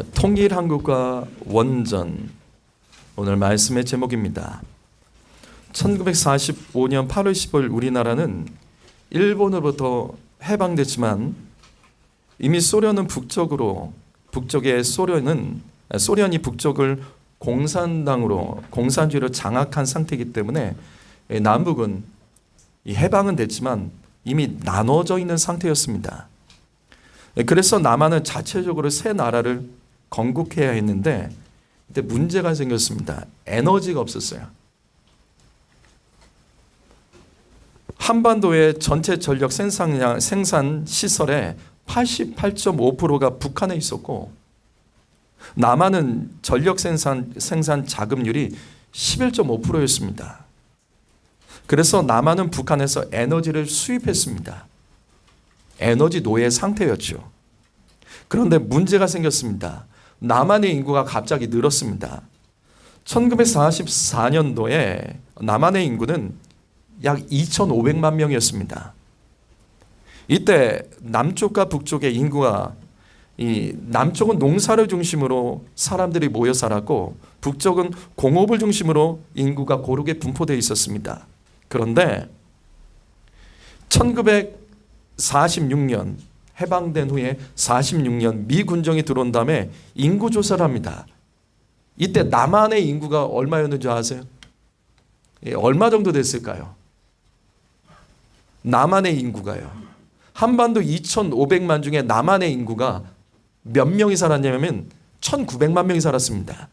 통일한국과 원전, 오늘 말씀의 제목입니다. 1945년 8월 15일 우리나라는 일본으로부터 해방됐지만 이미 소련은 소련이 북쪽을 공산주의로 장악한 상태이기 때문에 남북은 해방은 됐지만 이미 나눠져 있는 상태였습니다. 그래서 남한은 자체적으로 새 나라를 건국해야 했는데 그때 문제가 생겼습니다. 에너지가 없었어요. 한반도의 전체 전력 생산 시설의 88.5%가 북한에 있었고 남한은 전력 생산 자급률이 11.5%였습니다. 그래서 남한은 북한에서 에너지를 수입했습니다. 에너지 노예 상태였죠. 그런데 문제가 생겼습니다. 남한의 인구가 갑자기 늘었습니다. 1944년도에 남한의 인구는 약 2,500만 명이었습니다. 이때 남쪽과 북쪽의 인구가 남쪽은 농사를 중심으로 사람들이 모여 살았고 북쪽은 공업을 중심으로 인구가 고르게 분포되어 있었습니다. 그런데 1946년 해방된 후에 46년 미 군정이 들어온 다음에 인구 조사를 합니다. 이때 남한의 인구가 얼마였는지 아세요? 얼마 정도 됐을까요? 남한의 인구가요. 한반도 2,500만 중에 남한의 인구가 몇 명이 살았냐면 1,900만 명이 살았습니다.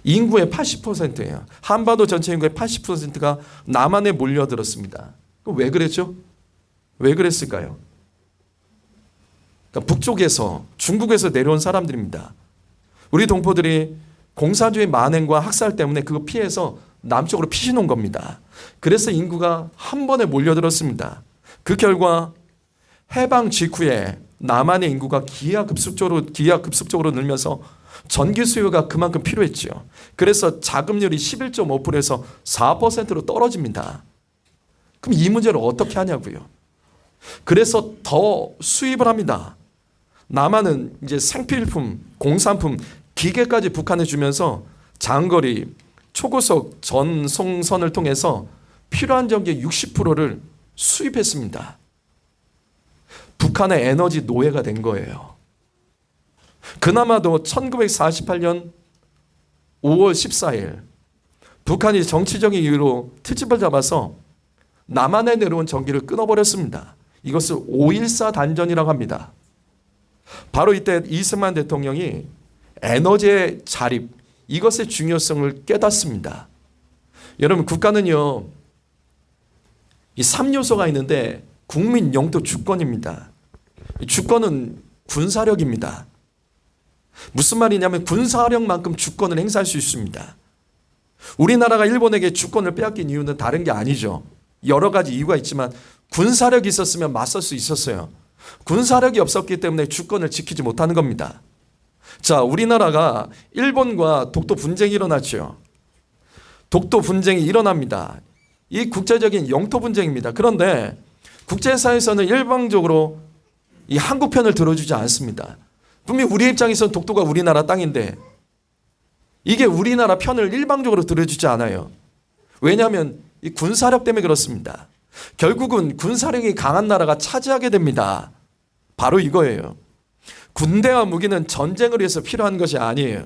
인구의 80%예요. 한반도 전체 인구의 80%가 남한에 몰려들었습니다. 그럼 왜 그랬죠? 왜 그랬을까요? 그러니까 북쪽에서 중국에서 내려온 사람들입니다. 우리 동포들이 공산주의 만행과 학살 때문에 그거 피해서 남쪽으로 피신온 겁니다. 그래서 인구가 한 번에 몰려들었습니다. 그 결과 해방 직후에 남한의 인구가 기하급수적으로 늘면서 전기 수요가 그만큼 필요했죠. 그래서 자급률이 11.5%에서 4%로 떨어집니다. 그럼 이 문제를 어떻게 하냐고요. 그래서 더 수입을 합니다. 남한은 이제 생필품, 공산품, 기계까지 북한에 주면서 장거리, 초고속 전송선을 통해서 필요한 전기의 60%를 수입했습니다. 북한의 에너지 노예가 된 거예요. 그나마도 1948년 5월 14일 북한이 정치적인 이유로 트집을 잡아서 남한에 내려온 전기를 끊어버렸습니다. 이것을 5.14 단전이라고 합니다. 바로 이때 이승만 대통령이 에너지의 자립, 이것의 중요성을 깨닫습니다. 여러분, 국가는요, 이 3요소가 있는데 국민 영토 주권입니다. 주권은 군사력입니다. 무슨 말이냐면 군사력만큼 주권을 행사할 수 있습니다. 우리나라가 일본에게 주권을 빼앗긴 이유는 다른 게 아니죠. 여러 가지 이유가 있지만 군사력이 있었으면 맞설 수 있었어요. 군사력이 없었기 때문에 주권을 지키지 못하는 겁니다. 자, 우리나라가 일본과 독도 분쟁이 일어났죠. 독도 분쟁이 일어납니다. 이 국제적인 영토 분쟁입니다. 그런데 국제사회에서는 일방적으로 이 한국 편을 들어주지 않습니다. 분명히 우리 입장에서는 독도가 우리나라 땅인데 이게 우리나라 편을 일방적으로 들어주지 않아요. 왜냐하면 이 군사력 때문에 그렇습니다. 결국은 군사력이 강한 나라가 차지하게 됩니다. 바로 이거예요. 군대와 무기는 전쟁을 위해서 필요한 것이 아니에요.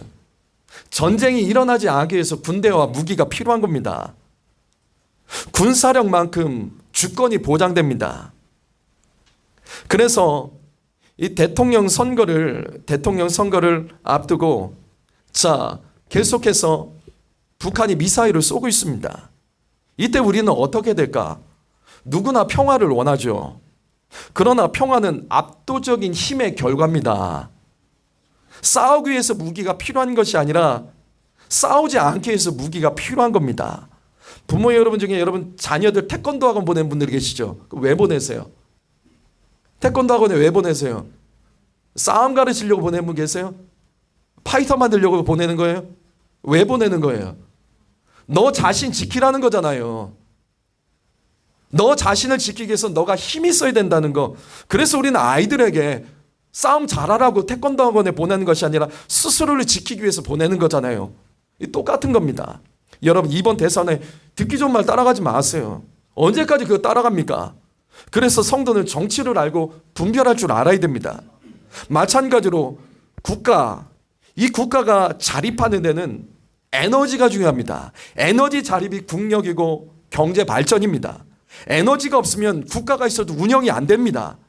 전쟁이 일어나지 않기 위해서 군대와 무기가 필요한 겁니다. 군사력만큼 주권이 보장됩니다. 그래서 이 대통령 선거를 앞두고 계속해서 북한이 미사일을 쏘고 있습니다. 이때 우리는 어떻게 될까? 누구나 평화를 원하죠. 그러나 평화는 압도적인 힘의 결과입니다. 싸우기 위해서 무기가 필요한 것이 아니라 싸우지 않기 위해서 무기가 필요한 겁니다. 부모 여러분 중에 여러분 자녀들 태권도 학원 보낸 분들이 계시죠? 왜 보내세요? 태권도 학원에 왜 보내세요? 싸움 가르치려고 보낸 분 계세요? 파이터 만들려고 보내는 거예요? 왜 보내는 거예요? 너 자신 지키라는 거잖아요. 너 자신을 지키기 위해서 너가 힘이 있어야 된다는 거. 그래서 우리는 아이들에게 싸움 잘하라고 태권도 학원에 보내는 것이 아니라 스스로를 지키기 위해서 보내는 거잖아요. 똑같은 겁니다. 여러분, 이번 대선에 듣기 좋은 말 따라가지 마세요. 언제까지 그거 따라갑니까? 그래서 성도는 정치를 알고 분별할 줄 알아야 됩니다. 마찬가지로 이 국가가 자립하는 데는 에너지가 중요합니다. 에너지 자립이 국력이고 경제 발전입니다. 에너지가 없으면 국가가 있어도 운영이 안 됩니다.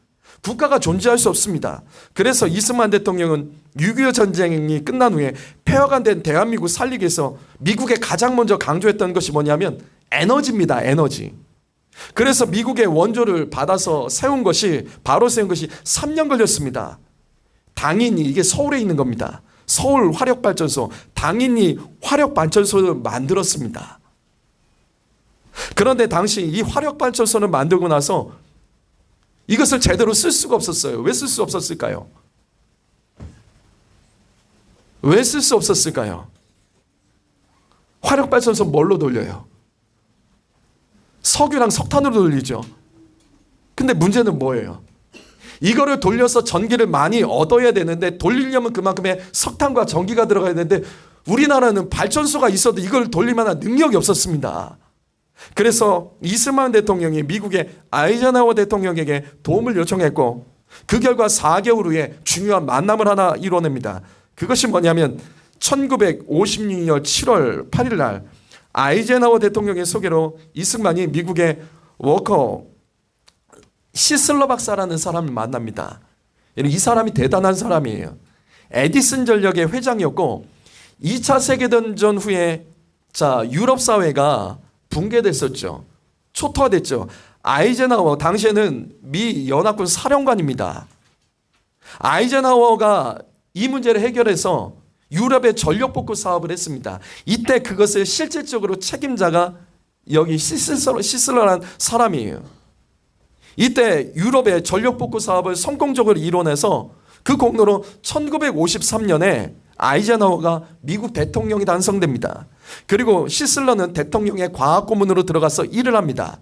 국가가 존재할 수 없습니다. 그래서 이승만 대통령은 6.25 전쟁이 끝난 후에 폐허가 된 대한민국 살리기 위해서 미국에 가장 먼저 강조했던 것이 뭐냐면 에너지입니다. 에너지. 그래서 미국의 원조를 받아서 바로 세운 것이 3년 걸렸습니다. 당연히 이게 서울에 있는 겁니다. 서울 화력발전소, 당연히 화력발전소를 만들었습니다. 그런데 당시 이 화력발전소를 만들고 나서 이것을 제대로 쓸 수가 없었어요. 왜 쓸 수 없었을까요? 왜 쓸 수 없었을까요? 화력발전소 뭘로 돌려요? 석유랑 석탄으로 돌리죠. 근데 문제는 뭐예요? 이거를 돌려서 전기를 많이 얻어야 되는데 돌리려면 그만큼의 석탄과 전기가 들어가야 되는데 우리나라는 발전소가 있어도 이걸 돌릴 만한 능력이 없었습니다. 그래서 이승만 대통령이 미국의 아이젠하워 대통령에게 도움을 요청했고 그 결과 4개월 후에 중요한 만남을 하나 이뤄냅니다. 그것이 뭐냐면 1956년 7월 8일 날 아이젠하워 대통령의 소개로 이승만이 미국의 워커 시슬러 박사라는 사람을 만납니다. 이 사람이 대단한 사람이에요. 에디슨 전력의 회장이었고 2차 세계대전 후에 유럽 사회가 붕괴됐었죠. 초토화됐죠. 아이젠하워 당시에는 미 연합군 사령관입니다. 아이젠하워가 이 문제를 해결해서 유럽의 전력 복구 사업을 했습니다. 이때 그것을 실질적으로 책임자가 여기 시슬러라는 사람이에요. 이때 유럽의 전력 복구 사업을 성공적으로 이뤄내서 그 공로로 1953년에 아이젠하워가 미국 대통령이 탄생됩니다. 그리고 시슬러는 대통령의 과학고문으로 들어가서 일을 합니다.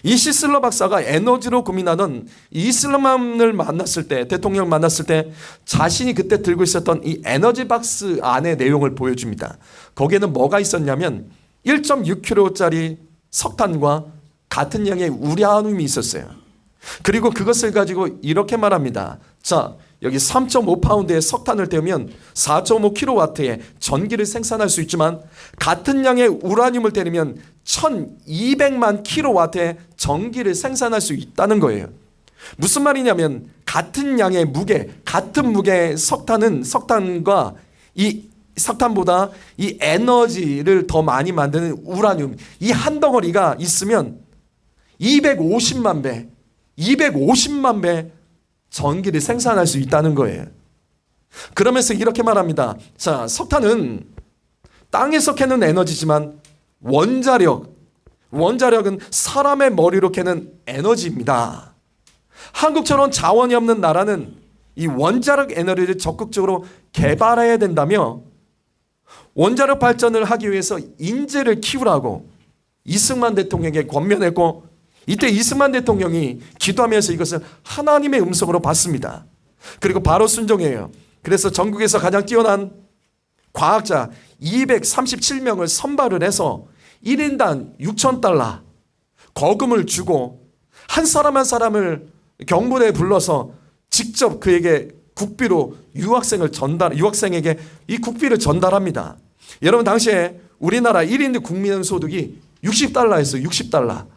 이 시슬러 박사가 에너지로 고민하던 이슬만을 만났을 때, 대통령을 만났을 때 자신이 그때 들고 있었던 이 에너지 박스 안의 내용을 보여줍니다. 거기에는 뭐가 있었냐면 1.6kg짜리 석탄과 같은 양의 우라늄이 있었어요. 그리고 그것을 가지고 이렇게 말합니다. 여기 3.5파운드의 석탄을 태우면 4.5kW의 전기를 생산할 수 있지만 같은 양의 우라늄을 때리면 1200만 kW의 전기를 생산할 수 있다는 거예요. 무슨 말이냐면 같은 양의 같은 무게의 석탄과 이 석탄보다 이 에너지를 더 많이 만드는 우라늄, 이 한 덩어리가 있으면 250만 배 전기를 생산할 수 있다는 거예요. 그러면서 이렇게 말합니다. 석탄은 땅에서 캐는 에너지지만 원자력은 사람의 머리로 캐는 에너지입니다. 한국처럼 자원이 없는 나라는 이 원자력 에너지를 적극적으로 개발해야 된다며 원자력 발전을 하기 위해서 인재를 키우라고 이승만 대통령에게 권면했고 이때 이승만 대통령이 기도하면서 이것을 하나님의 음성으로 받습니다. 그리고 바로 순종해요. 그래서 전국에서 가장 뛰어난 과학자 237명을 선발을 해서 1인당 6,000달러 거금을 주고 한 사람 한 사람을 경보대에 불러서 직접 그에게 국비로 유학생에게 이 국비를 전달합니다. 여러분 당시에 우리나라 1인 국민 소득이 60달러였어요. 60달러.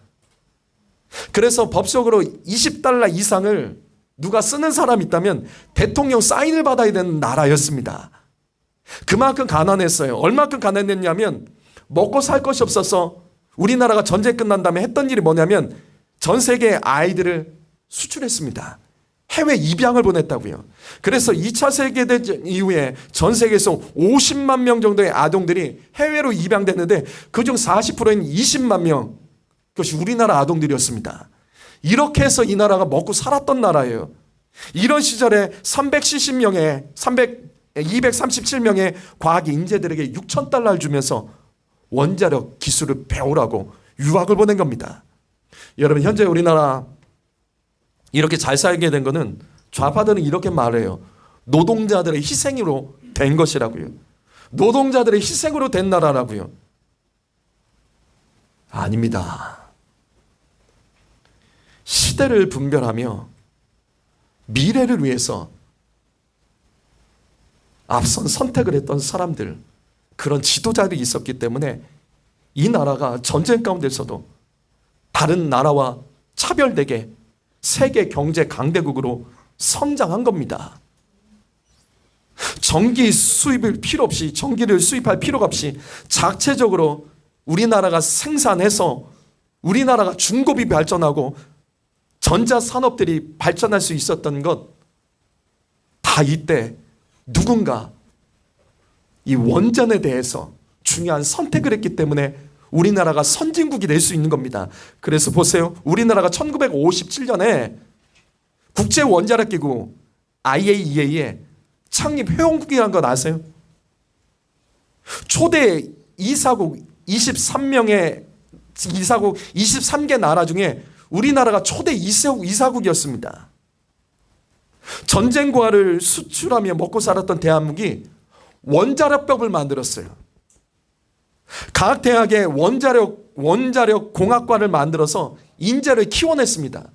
그래서 법적으로 20달러 이상을 누가 쓰는 사람이 있다면 대통령 사인을 받아야 되는 나라였습니다. 그만큼 가난했어요. 얼마큼 가난했냐면 먹고 살 것이 없어서 우리나라가 전쟁 끝난 다음에 했던 일이 뭐냐면 전 세계의 아이들을 수출했습니다. 해외 입양을 보냈다고요. 그래서 2차 세계대전 이후에 전 세계에서 50만 명 정도의 아동들이 해외로 입양됐는데 그중 40%인 20만 명 그것이 우리나라 아동들이었습니다. 이렇게 해서 이 나라가 먹고 살았던 나라예요. 이런 시절에 237명의 과학 인재들에게 6,000달러를 주면서 원자력 기술을 배우라고 유학을 보낸 겁니다. 여러분 현재 우리나라 이렇게 잘 살게 된 것은 좌파들은 이렇게 말해요. 노동자들의 희생으로 된 것이라고요. 노동자들의 희생으로 된 나라라고요. 아닙니다. 시대를 분별하며 미래를 위해서 앞선 선택을 했던 사람들, 그런 지도자들이 있었기 때문에 이 나라가 전쟁 가운데서도 다른 나라와 차별되게 세계 경제 강대국으로 성장한 겁니다. 전기 수입을 필요 없이, 전기를 수입할 필요가 없이 자체적으로 우리나라가 생산해서 우리나라가 중공업이 발전하고 전자산업들이 발전할 수 있었던 것, 다 이때 누군가 이 원전에 대해서 중요한 선택을 했기 때문에 우리나라가 선진국이 될 수 있는 겁니다. 그래서 보세요. 우리나라가 1957년에 국제원자력기구 IAEA의 창립 회원국이라는 거 아세요? 초대 이사국 23명의 이사국 23개 나라 중에 우리나라가 초대 이사국이었습니다. 전쟁과를 수출하며 먹고 살았던 대한민국이 원자력법을 만들었어요. 각 대학에 원자력 공학과를 만들어서 인재를 키워냈습니다.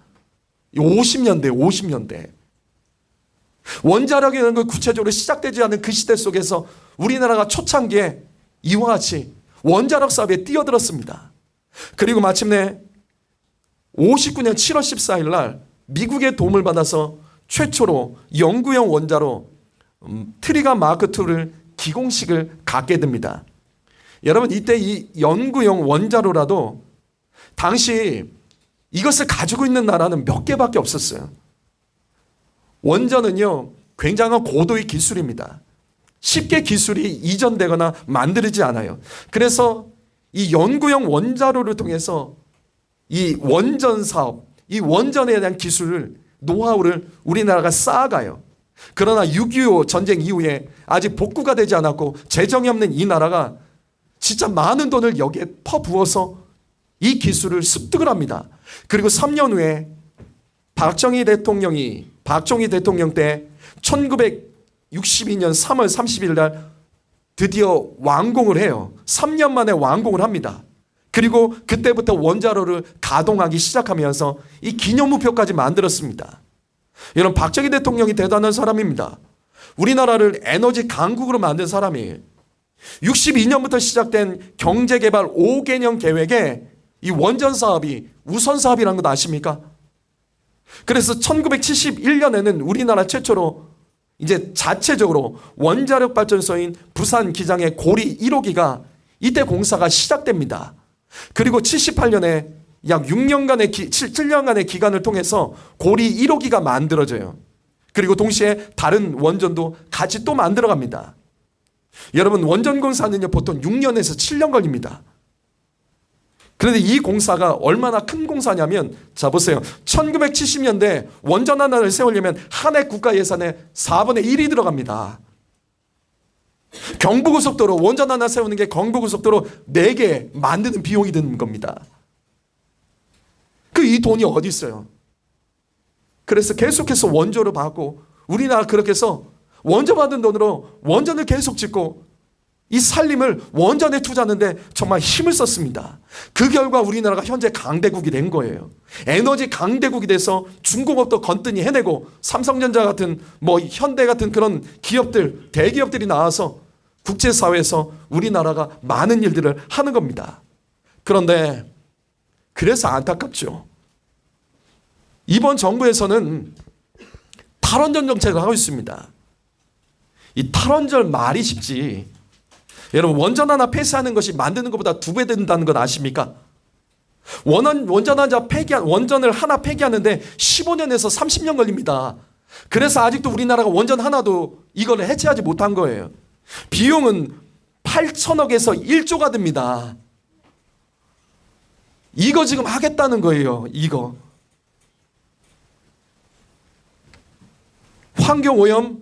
50년대. 원자력이라는 걸 구체적으로 시작되지 않은 그 시대 속에서 우리나라가 초창기에 이와 같이 원자력 사업에 뛰어들었습니다. 그리고 마침내 59년 7월 14일 날 미국의 도움을 받아서 최초로 연구용 원자로 트리가 마크2를 기공식을 갖게 됩니다. 여러분, 이때 이 연구용 원자로라도 당시 이것을 가지고 있는 나라는 몇 개밖에 없었어요. 원전은요, 굉장한 고도의 기술입니다. 쉽게 기술이 이전되거나 만들어지지 않아요. 그래서 이 연구용 원자로를 통해서 이 원전 사업, 이 원전에 대한 기술을, 노하우를 우리나라가 쌓아가요. 그러나 6.25 전쟁 이후에 아직 복구가 되지 않았고 재정이 없는 이 나라가 진짜 많은 돈을 여기에 퍼부어서 이 기술을 습득을 합니다. 그리고 3년 후에 박정희 대통령 때 1962년 3월 30일 날 드디어 완공을 해요. 3년 만에 완공을 합니다. 그리고 그때부터 원자로를 가동하기 시작하면서 이 기념우표까지 만들었습니다. 여러분, 박정희 대통령이 대단한 사람입니다. 우리나라를 에너지 강국으로 만든 사람이에요. 62년부터 시작된 경제개발 5개년 계획에 이 원전 사업이 우선 사업이라는 거 아십니까? 그래서 1971년에는 우리나라 최초로 이제 자체적으로 원자력 발전소인 부산 기장의 고리 1호기가 이때 공사가 시작됩니다. 그리고 78년에 약 7년간의 기간을 통해서 고리 1호기가 만들어져요. 그리고 동시에 다른 원전도 같이 또 만들어갑니다. 여러분, 원전 공사는요, 보통 6년에서 7년 걸립니다. 그런데 이 공사가 얼마나 큰 공사냐면, 자 보세요. 1970년대 원전 하나를 세우려면 한 해 국가 예산의 4분의 1이 들어갑니다. 경부고속도로 원전 하나 세우는 게 경부고속도로 4개 만드는 비용이 드는 겁니다. 이 돈이 어디 있어요? 그래서 계속해서 원조를 받고 우리나라 그렇게 해서 원조 받은 돈으로 원전을 계속 짓고 이 살림을 원전에 투자하는데 정말 힘을 썼습니다. 그 결과 우리나라가 현재 강대국이 된 거예요. 에너지 강대국이 돼서 중공업도 건뜬히 해내고 삼성전자 같은 현대 같은 그런 기업들, 대기업들이 나와서 국제사회에서 우리나라가 많은 일들을 하는 겁니다. 그런데 그래서 안타깝죠. 이번 정부에서는 탈원전 정책을 하고 있습니다. 이 탈원전 말이 쉽지. 여러분, 원전 하나 폐쇄하는 것이 만드는 것보다 2배 된다는 건 아십니까? 원전을 하나 폐기하는데 15년에서 30년 걸립니다. 그래서 아직도 우리나라가 원전 하나도 이걸 해체하지 못한 거예요. 비용은 8천억에서 1조가 듭니다. 이거 지금 하겠다는 거예요. 이거. 환경오염,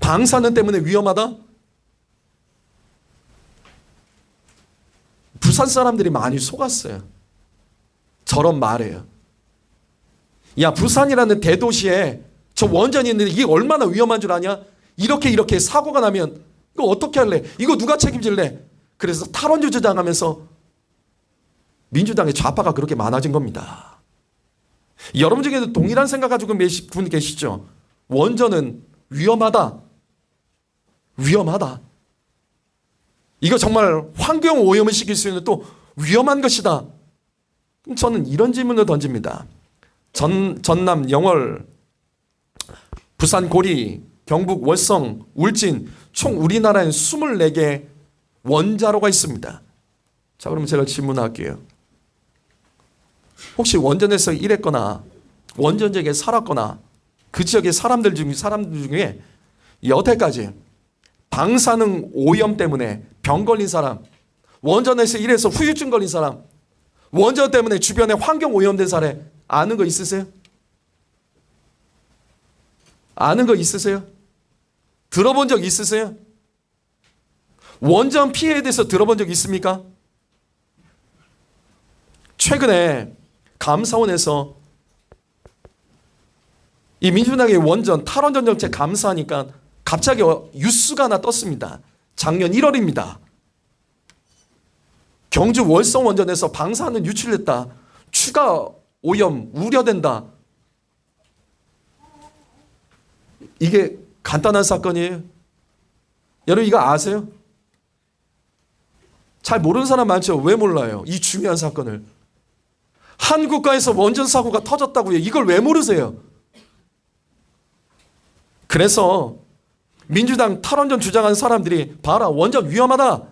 방사능 때문에 위험하다? 부산 사람들이 많이 속았어요. 저런 말이에요. 야, 부산이라는 대도시에 저 원전이 있는데 이게 얼마나 위험한 줄 아냐? 이렇게 사고가 나면 이거 어떻게 할래? 이거 누가 책임질래? 그래서 탈원전 주장하면서 민주당의 좌파가 그렇게 많아진 겁니다. 여러분 중에도 동일한 생각 가지고 계신 분 계시죠? 원전은 위험하다. 위험하다. 이거 정말 환경 오염을 시킬 수 있는 또 위험한 것이다. 그럼 저는 이런 질문을 던집니다. 전남 영월, 부산 고리, 경북 월성, 울진 총 우리나라엔 24개 원자로가 있습니다. 자, 그러면 제가 질문할게요. 혹시 원전에서 일했거나 원전 지역에 살았거나 그 지역의 사람들 중에 여태까지 방사능 오염 때문에 병 걸린 사람, 원전에서 일해서 후유증 걸린 사람, 원전 때문에 주변에 환경 오염된 사례 아는 거 있으세요? 아는 거 있으세요? 들어본 적 있으세요? 원전 피해에 대해서 들어본 적 있습니까? 최근에 감사원에서 이 민주당의 원전 탈원전 정책 감사하니까 갑자기 뉴스가 하나 떴습니다. 작년 1월입니다. 경주 월성 원전에서 방사능 유출됐다. 추가 오염 우려된다. 이게 간단한 사건이에요. 여러분 이거 아세요? 잘 모르는 사람 많죠? 왜 몰라요? 이 중요한 사건을. 한 국가에서 원전 사고가 터졌다고요. 이걸 왜 모르세요? 그래서 민주당 탈원전 주장하는 사람들이 봐라 원전 위험하다.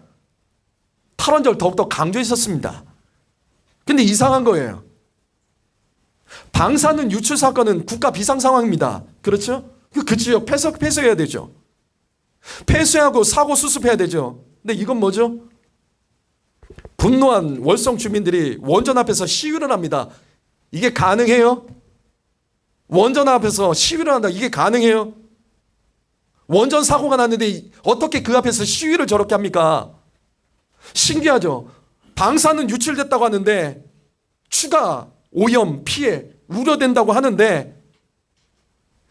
탈원전을 더욱더 강조했었습니다. 근데 이상한 거예요. 방사능 유출 사건은 국가 비상 상황입니다. 그렇죠? 그 지역 폐쇄해야 되죠. 폐쇄하고 사고 수습해야 되죠. 근데 이건 뭐죠? 분노한 월성 주민들이 원전 앞에서 시위를 합니다. 이게 가능해요? 원전 앞에서 시위를 한다. 이게 가능해요? 원전 사고가 났는데 어떻게 그 앞에서 시위를 저렇게 합니까? 신기하죠? 방사능 유출됐다고 하는데 추가 오염, 피해 우려된다고 하는데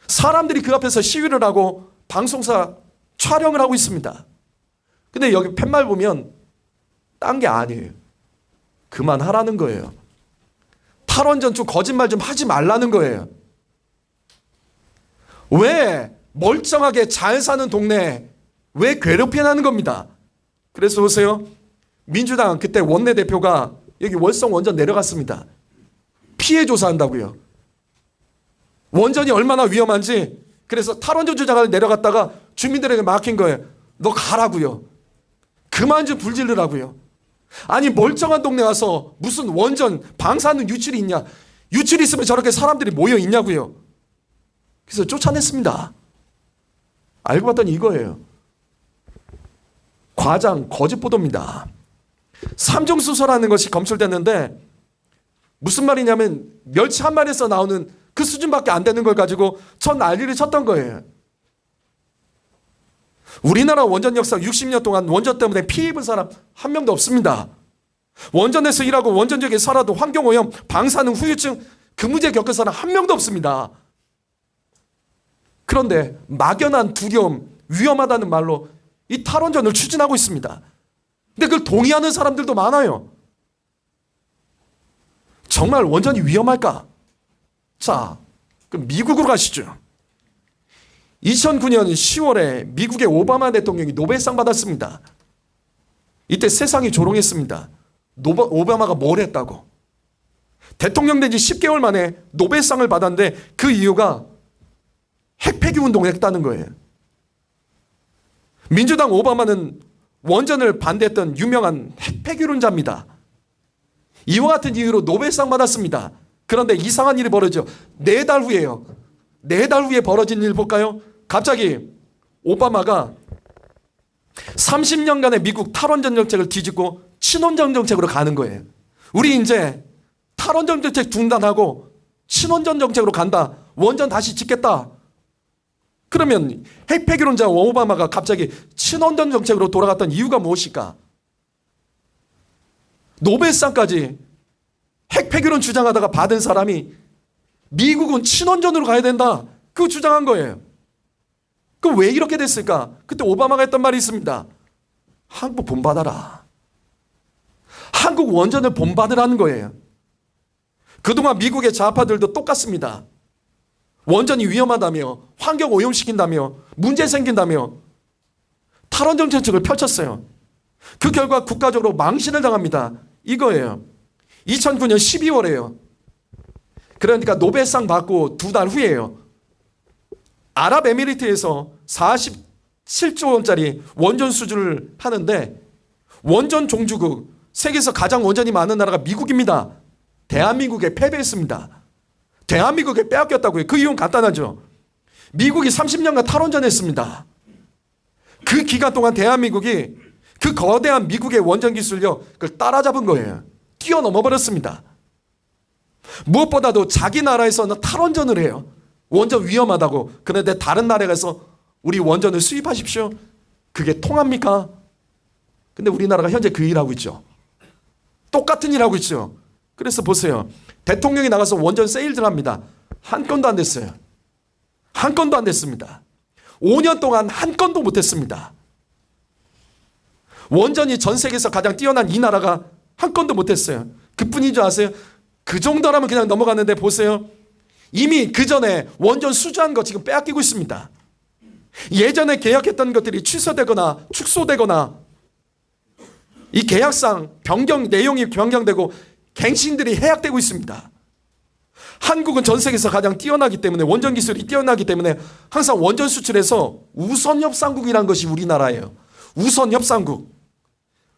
사람들이 그 앞에서 시위를 하고 방송사 촬영을 하고 있습니다. 근데 여기 팻말 보면 딴 게 아니에요. 그만하라는 거예요. 탈원전 좀 거짓말 좀 하지 말라는 거예요. 왜 멀쩡하게 잘 사는 동네 왜 괴롭히냐는 겁니다. 그래서 보세요. 민주당 그때 원내대표가 여기 월성 원전 내려갔습니다. 피해 조사한다고요. 원전이 얼마나 위험한지 그래서 탈원전 주장을 내려갔다가 주민들에게 막힌 거예요. 너 가라고요. 그만 좀 불질르라고요. 아니 멀쩡한 동네 와서 무슨 원전 방사능 유출이 있냐. 유출이 있으면 저렇게 사람들이 모여 있냐고요. 그래서 쫓아냈습니다. 알고 봤더니 이거예요. 과장 거짓 보도입니다. 삼중수소라는 것이 검출됐는데 무슨 말이냐면 멸치 한 마리에서 나오는 그 수준밖에 안 되는 걸 가지고 전 난리를 쳤던 거예요. 우리나라 원전 역사 60년 동안 원전 때문에 피해 입은 사람 한 명도 없습니다. 원전에서 일하고 원전 지역에 살아도 환경오염, 방사능, 후유증 그 문제 겪은 사람 한 명도 없습니다. 그런데 막연한 두려움, 위험하다는 말로 이 탈원전을 추진하고 있습니다. 근데 그걸 동의하는 사람들도 많아요. 정말 원전이 위험할까? 자, 그럼 미국으로 가시죠. 2009년 10월에 미국의 오바마 대통령이 노벨상 받았습니다. 이때 세상이 조롱했습니다. 오바마가 뭘 했다고. 대통령 된 지 10개월 만에 노벨상을 받았는데 그 이유가 핵폐기 운동을 했다는 거예요. 민주당 오바마는 원전을 반대했던 유명한 핵폐기론자입니다. 이와 같은 이유로 노벨상 받았습니다. 그런데 이상한 일이 벌어져. 4달 후에요. 4달 후에 벌어진 일 볼까요? 갑자기 오바마가 30년간의 미국 탈원전 정책을 뒤집고 친원전 정책으로 가는 거예요. 우리 이제 탈원전 정책 중단하고 친원전 정책으로 간다. 원전 다시 짓겠다. 그러면 핵폐기론자 오바마가 갑자기 친원전 정책으로 돌아갔던 이유가 무엇일까? 노벨상까지 핵폐기론 주장하다가 받은 사람이 미국은 친원전으로 가야 된다. 그거 주장한 거예요. 그 왜 이렇게 됐을까? 그때 오바마가 했던 말이 있습니다. 한국 본받아라. 한국 원전을 본받으라는 거예요. 그동안 미국의 좌파들도 똑같습니다. 원전이 위험하다며, 환경 오염시킨다며, 문제 생긴다며 탈원전 정책을 펼쳤어요. 그 결과 국가적으로 망신을 당합니다. 이거예요. 2009년 12월에요. 그러니까 노벨상 받고 2달 후에요. 아랍에미리트에서 47조 원짜리 원전 수주를 하는데 원전 종주국, 세계에서 가장 원전이 많은 나라가 미국입니다. 대한민국에 패배했습니다. 대한민국에 빼앗겼다고요. 그 이유는 간단하죠. 미국이 30년간 탈원전했습니다. 그 기간 동안 대한민국이 그 거대한 미국의 원전 기술력 그걸 따라잡은 거예요. 뛰어넘어 버렸습니다. 무엇보다도 자기 나라에서는 탈원전을 해요. 원전 위험하다고. 그런데 다른 나라에 가서 우리 원전을 수입하십시오. 그게 통합니까? 근데 우리나라가 현재 그 일하고 있죠. 똑같은 일하고 있죠. 그래서 보세요. 대통령이 나가서 원전 세일들 합니다. 한 건도 안 됐어요. 한 건도 안 됐습니다. 5년 동안 한 건도 못했습니다. 원전이 전 세계에서 가장 뛰어난 이 나라가 한 건도 못했어요. 그뿐인 줄 아세요? 그 정도라면 그냥 넘어갔는데 보세요. 이미 그 전에 원전 수주한 거 지금 빼앗기고 있습니다. 예전에 계약했던 것들이 취소되거나 축소되거나 이 계약상 내용이 변경되고 갱신들이 해약되고 있습니다. 한국은 전 세계에서 가장 뛰어나기 때문에 원전 기술이 뛰어나기 때문에 항상 원전 수출에서 우선 협상국이라는 것이 우리나라예요. 우선 협상국.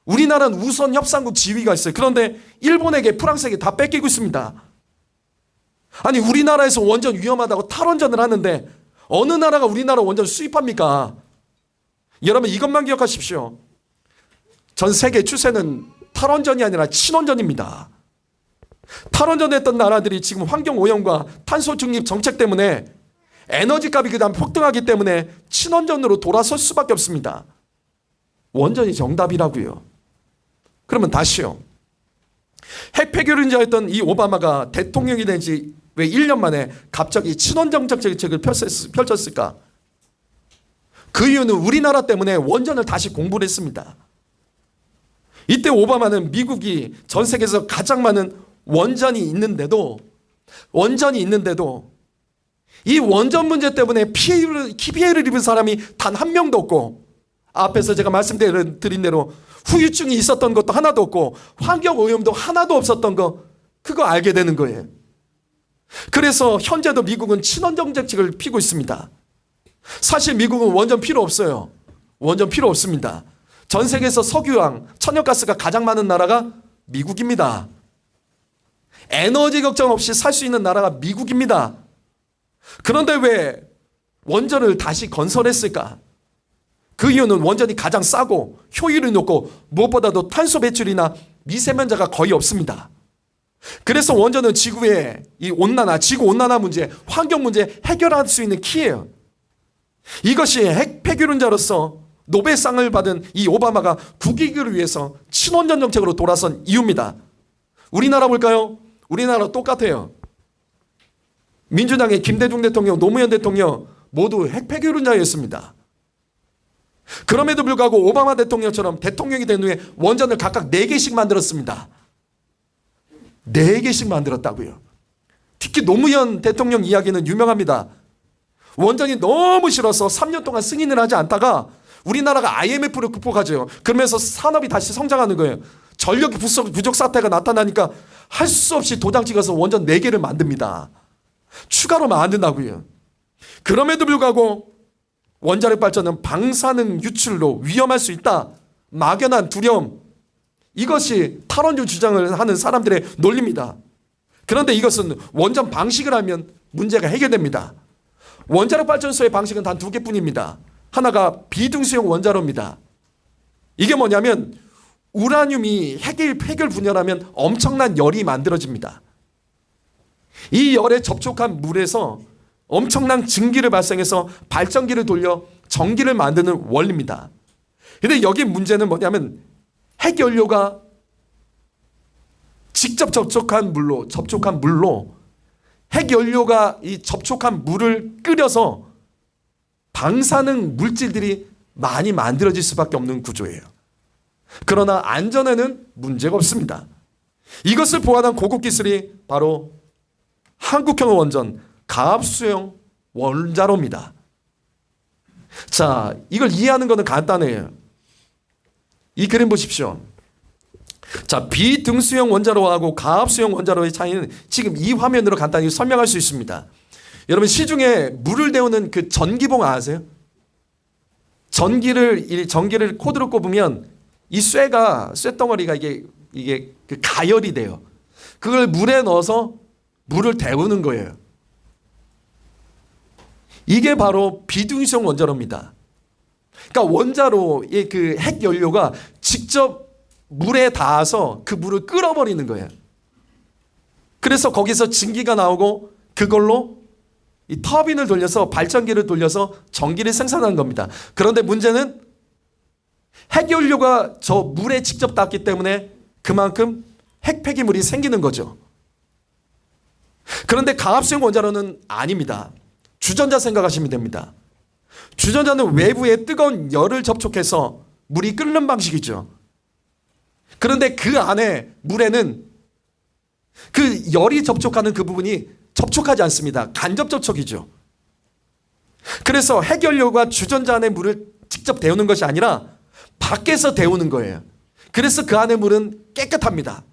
우리나라는 우선 협상국 지위가 있어요. 그런데 일본에게 프랑스에게 다 뺏기고 있습니다. 아니 우리나라에서 원전 위험하다고 탈원전을 하는데 어느 나라가 우리나라 원전 수입합니까? 여러분 이것만 기억하십시오. 전 세계 추세는 탈원전이 아니라 친원전입니다. 탈원전했던 나라들이 지금 환경오염과 탄소 중립 정책 때문에 에너지값이 그다음 폭등하기 때문에 친원전으로 돌아설 수밖에 없습니다. 원전이 정답이라고요. 그러면 다시요. 핵 폐기론자였던 이 오바마가 대통령이 된 지 왜 1년 만에 갑자기 친원전 정책을 펼쳤을까? 그 이유는 우리나라 때문에 원전을 다시 공부를 했습니다. 이때 오바마는 미국이 전 세계에서 가장 많은 원전이 있는데도 이 원전 문제 때문에 피해를 입은 사람이 단 한 명도 없고 앞에서 제가 말씀드린 대로 후유증이 있었던 것도 하나도 없고 환경오염도 하나도 없었던 거 그거 알게 되는 거예요. 그래서 현재도 미국은 친원전 정책을 피고 있습니다. 사실 미국은 원전 필요 없어요. 원전 필요 없습니다. 전 세계에서 석유랑 천연가스가 가장 많은 나라가 미국입니다. 에너지 걱정 없이 살 수 있는 나라가 미국입니다. 그런데 왜 원전을 다시 건설했을까? 그 이유는 원전이 가장 싸고 효율이 높고 무엇보다도 탄소 배출이나 미세먼지가 거의 없습니다. 그래서 원전은 지구의 이 지구 온난화 문제, 환경 문제 해결할 수 있는 키예요. 이것이 핵 폐기론자로서 노벨상을 받은 이 오바마가 국익을 위해서 친원전 정책으로 돌아선 이유입니다. 우리나라 볼까요? 우리나라 똑같아요. 민주당의 김대중 대통령, 노무현 대통령 모두 핵 폐기론자였습니다. 그럼에도 불구하고 오바마 대통령처럼 대통령이 된 후에 원전을 각각 4개씩 만들었습니다. 4개씩 만들었다고요. 특히 노무현 대통령 이야기는 유명합니다. 원전이 너무 싫어서 3년 동안 승인을 하지 않다가 우리나라가 IMF를 극복하죠. 그러면서 산업이 다시 성장하는 거예요. 전력 부족 사태가 나타나니까 할 수 없이 도장 찍어서 원전 4개를 만듭니다. 추가로 만든다고요. 그럼에도 불구하고 원자력 발전은 방사능 유출로 위험할 수 있다. 막연한 두려움. 이것이 탈원전 주장을 하는 사람들의 논리입니다. 그런데 이것은 원전 방식을 하면 문제가 해결됩니다. 원자력 발전소의 방식은 단 2개뿐입니다. 하나가 비등수용 원자로입니다. 이게 뭐냐면 우라늄이 핵을 분열하면 엄청난 열이 만들어집니다. 이 열에 접촉한 물에서 엄청난 증기를 발생해서 발전기를 돌려 전기를 만드는 원리입니다. 그런데 여기 문제는 뭐냐면 핵연료가 직접 접촉한 물로 핵연료가 이 접촉한 물을 끓여서 방사능 물질들이 많이 만들어질 수밖에 없는 구조예요. 그러나 안전에는 문제가 없습니다. 이것을 보완한 고급 기술이 바로 한국형 원전 가압수용 원자로입니다. 자, 이걸 이해하는 것은 간단해요. 이 그림 보십시오. 자, 비등수형 원자로하고 가압수형 원자로의 차이는 지금 이 화면으로 간단히 설명할 수 있습니다. 여러분, 시중에 물을 데우는 그 전기봉 아세요? 전기를 코드로 꼽으면 이 쇠덩어리가 이게 그 가열이 돼요. 그걸 물에 넣어서 물을 데우는 거예요. 이게 바로 비등수형 원자로입니다. 그러니까 원자로의 그 핵연료가 직접 물에 닿아서 그 물을 끓어버리는 거예요. 그래서 거기서 증기가 나오고 그걸로 이 터빈을 돌려서 발전기를 돌려서 전기를 생산하는 겁니다. 그런데 문제는 핵연료가 저 물에 직접 닿기 때문에 그만큼 핵폐기물이 생기는 거죠. 그런데 가압수형 원자로는 아닙니다. 주전자 생각하시면 됩니다. 주전자는 외부에 뜨거운 열을 접촉해서 물이 끓는 방식이죠. 그런데 그 안에 물에는 그 열이 접촉하는 그 부분이 접촉하지 않습니다. 간접 접촉이죠. 그래서 핵연료가 주전자 안에 물을 직접 데우는 것이 아니라 밖에서 데우는 거예요. 그래서 그 안에 물은 깨끗합니다.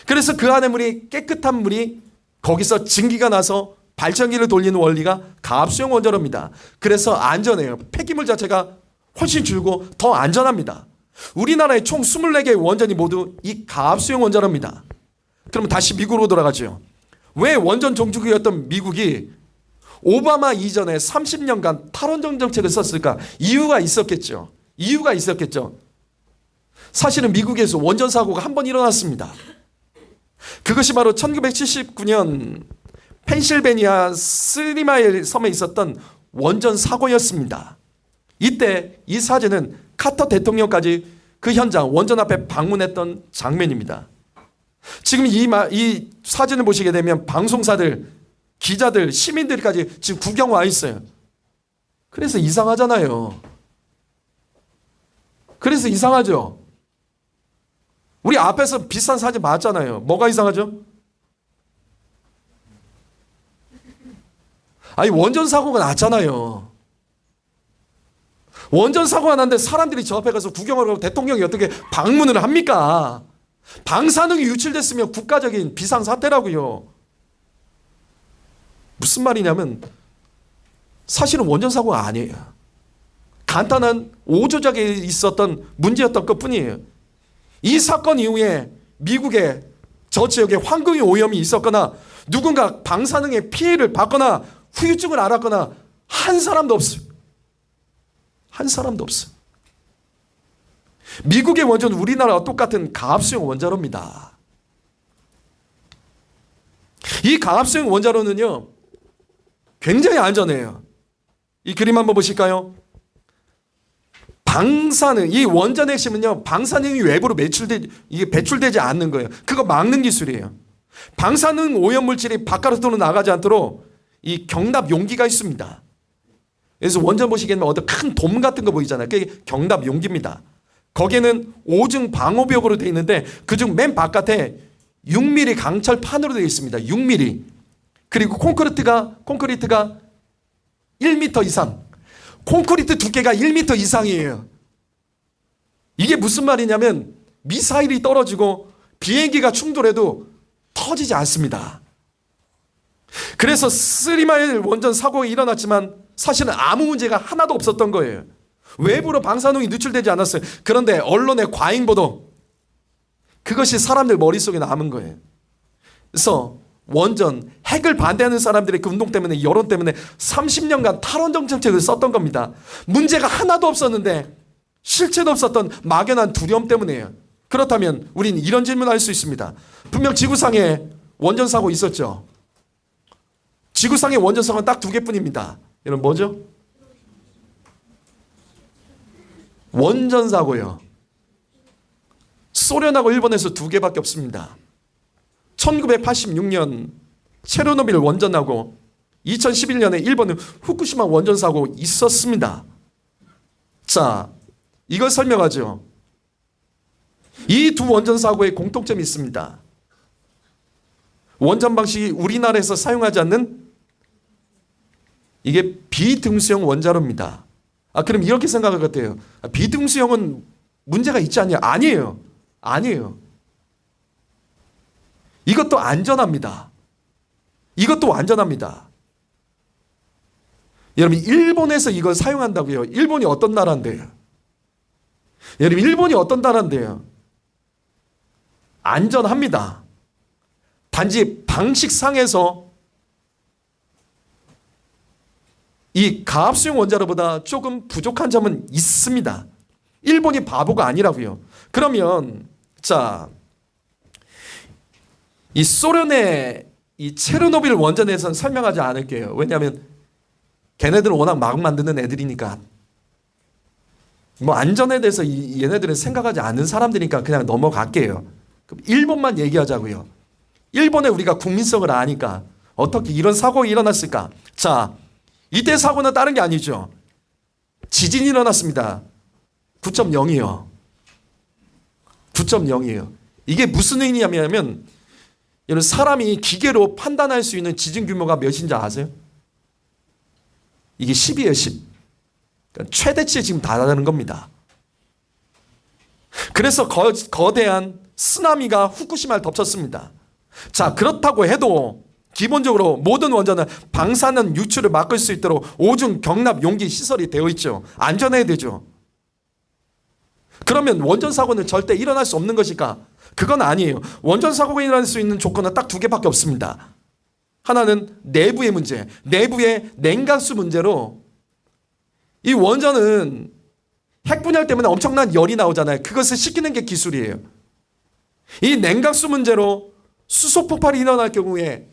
그래서 그 안에 물이 깨끗한 물이 거기서 증기가 나서 발전기를 돌리는 원리가 가압수형 원자로입니다. 그래서 안전해요. 폐기물 자체가 훨씬 줄고 더 안전합니다. 우리나라에 총 24개의 원전이 모두 이 가압수형 원자로입니다. 그러면 다시 미국으로 돌아가죠. 왜 원전 종주국이었던 미국이 오바마 이전에 30년간 탈원전 정책을 썼을까? 이유가 있었겠죠. 사실은 미국에서 원전 사고가 한 번 일어났습니다. 그것이 바로 1979년 펜실베니아 3마일 섬에 있었던 원전 사고였습니다. 이때 이 사진은 카터 대통령까지 그 현장 원전 앞에 방문했던 장면입니다. 지금 이 사진을 보시게 되면 방송사들, 기자들, 시민들까지 지금 구경 와 있어요. 그래서 이상하잖아요. 그래서 이상하죠. 우리 앞에서 비싼 사진 봤잖아요. 뭐가 이상하죠? 아니, 원전 사고가 났잖아요. 원전 사고가 났는데 사람들이 저 앞에 가서 구경을 하고 대통령이 어떻게 방문을 합니까? 방사능이 유출됐으면 국가적인 비상사태라고요. 무슨 말이냐면 사실은 원전 사고가 아니에요. 간단한 오조작에 있었던 문제였던 것뿐이에요. 이 사건 이후에 미국의 저 지역에 환경의 오염이 있었거나 누군가 방사능의 피해를 받거나 후유증을 앓았거나 한 사람도 없어요. 한 사람도 없어요. 미국의 원전은 우리나라와 똑같은 가압수형 원자로입니다. 이 가압수형 원자로는요, 굉장히 안전해요. 이 그림 한번 보실까요? 이 원전의 핵심은요, 방사능이 외부로 이게 배출되지 않는 거예요. 그거 막는 기술이에요. 방사능 오염 물질이 바깥으로 나가지 않도록 이 경납 용기가 있습니다. 그래서 원전 보시게 되면 어떤 큰 돔 같은 거 보이잖아요. 그게 경납 용기입니다. 거기에는 오중 방호벽으로 되어 있는데 그중 맨 바깥에 6mm 강철판으로 되어 있습니다. 6mm. 그리고 콘크리트가 1m 이상. 콘크리트 두께가 1m 이상이에요. 이게 무슨 말이냐면 미사일이 떨어지고 비행기가 충돌해도 터지지 않습니다. 그래서 3마일 원전 사고가 일어났지만 사실은 아무 문제가 하나도 없었던 거예요. 외부로 방사능이 누출되지 않았어요. 그런데 언론의 과잉 보도, 그것이 사람들 머릿속에 남은 거예요. 그래서 원전, 핵을 반대하는 사람들의 그 운동 때문에, 여론 때문에 30년간 탈원전 정책을 썼던 겁니다. 문제가 하나도 없었는데 실체도 없었던 막연한 두려움 때문이에요. 그렇다면 우리는 이런 질문을 할 수 있습니다. 분명 지구상에 원전 사고 있었죠. 지구상의 원전 사고는 딱 2개뿐입니다. 여러분 뭐죠? 원전 사고요. 소련하고 일본에서 2개밖에 없습니다. 1986년 체르노빌 원전하고 2011년에 일본은 후쿠시마 원전 사고 있었습니다. 자, 이걸 설명하죠. 이 두 원전 사고에 공통점이 있습니다. 원전 방식이 우리나라에서 사용하지 않는 이게 비등수형 원자로입니다. 그럼 이렇게 생각할 것 같아요. 비등수형은 문제가 있지 않냐? 아니에요. 아니에요. 이것도 안전합니다. 이것도 안전합니다. 여러분, 일본에서 이걸 사용한다고요. 일본이 어떤 나라인데요? 여러분, 일본이 어떤 나라인데요? 안전합니다. 단지 방식상에서 이 가압수용 원자로보다 조금 부족한 점은 있습니다. 일본이 바보가 아니라고요. 그러면 자, 이 소련의 이 체르노빌 원전에서는 설명하지 않을게요. 왜냐하면 걔네들은 워낙 막 만드는 애들이니까, 뭐 안전에 대해서 얘네들은 생각하지 않는 사람들이니까 그냥 넘어갈게요. 그럼 일본만 얘기하자고요. 일본에 우리가 국민성을 아니까 어떻게 이런 사고가 일어났을까? 자, 이때 사고는 다른 게 아니죠. 지진이 일어났습니다. 9.0이요. 9.0이에요. 이게 무슨 의미냐면, 여러분, 사람이 기계로 판단할 수 있는 지진 규모가 몇인지 아세요? 이게 10이에요, 10. 그러니까 최대치에 지금 달하는 겁니다. 그래서 거대한 쓰나미가 후쿠시마를 덮쳤습니다. 자, 그렇다고 해도 기본적으로 모든 원전은 방사능 유출을 막을 수 있도록 오중 경납 용기 시설이 되어 있죠. 안전해야 되죠. 그러면 원전 사고는 절대 일어날 수 없는 것일까? 그건 아니에요. 원전 사고가 일어날 수 있는 조건은 딱 두 개밖에 없습니다. 하나는 내부의 문제, 내부의 냉각수 문제로, 이 원전은 핵 분열 때문에 엄청난 열이 나오잖아요. 그것을 식히는 게 기술이에요. 이 냉각수 문제로 수소 폭발이 일어날 경우에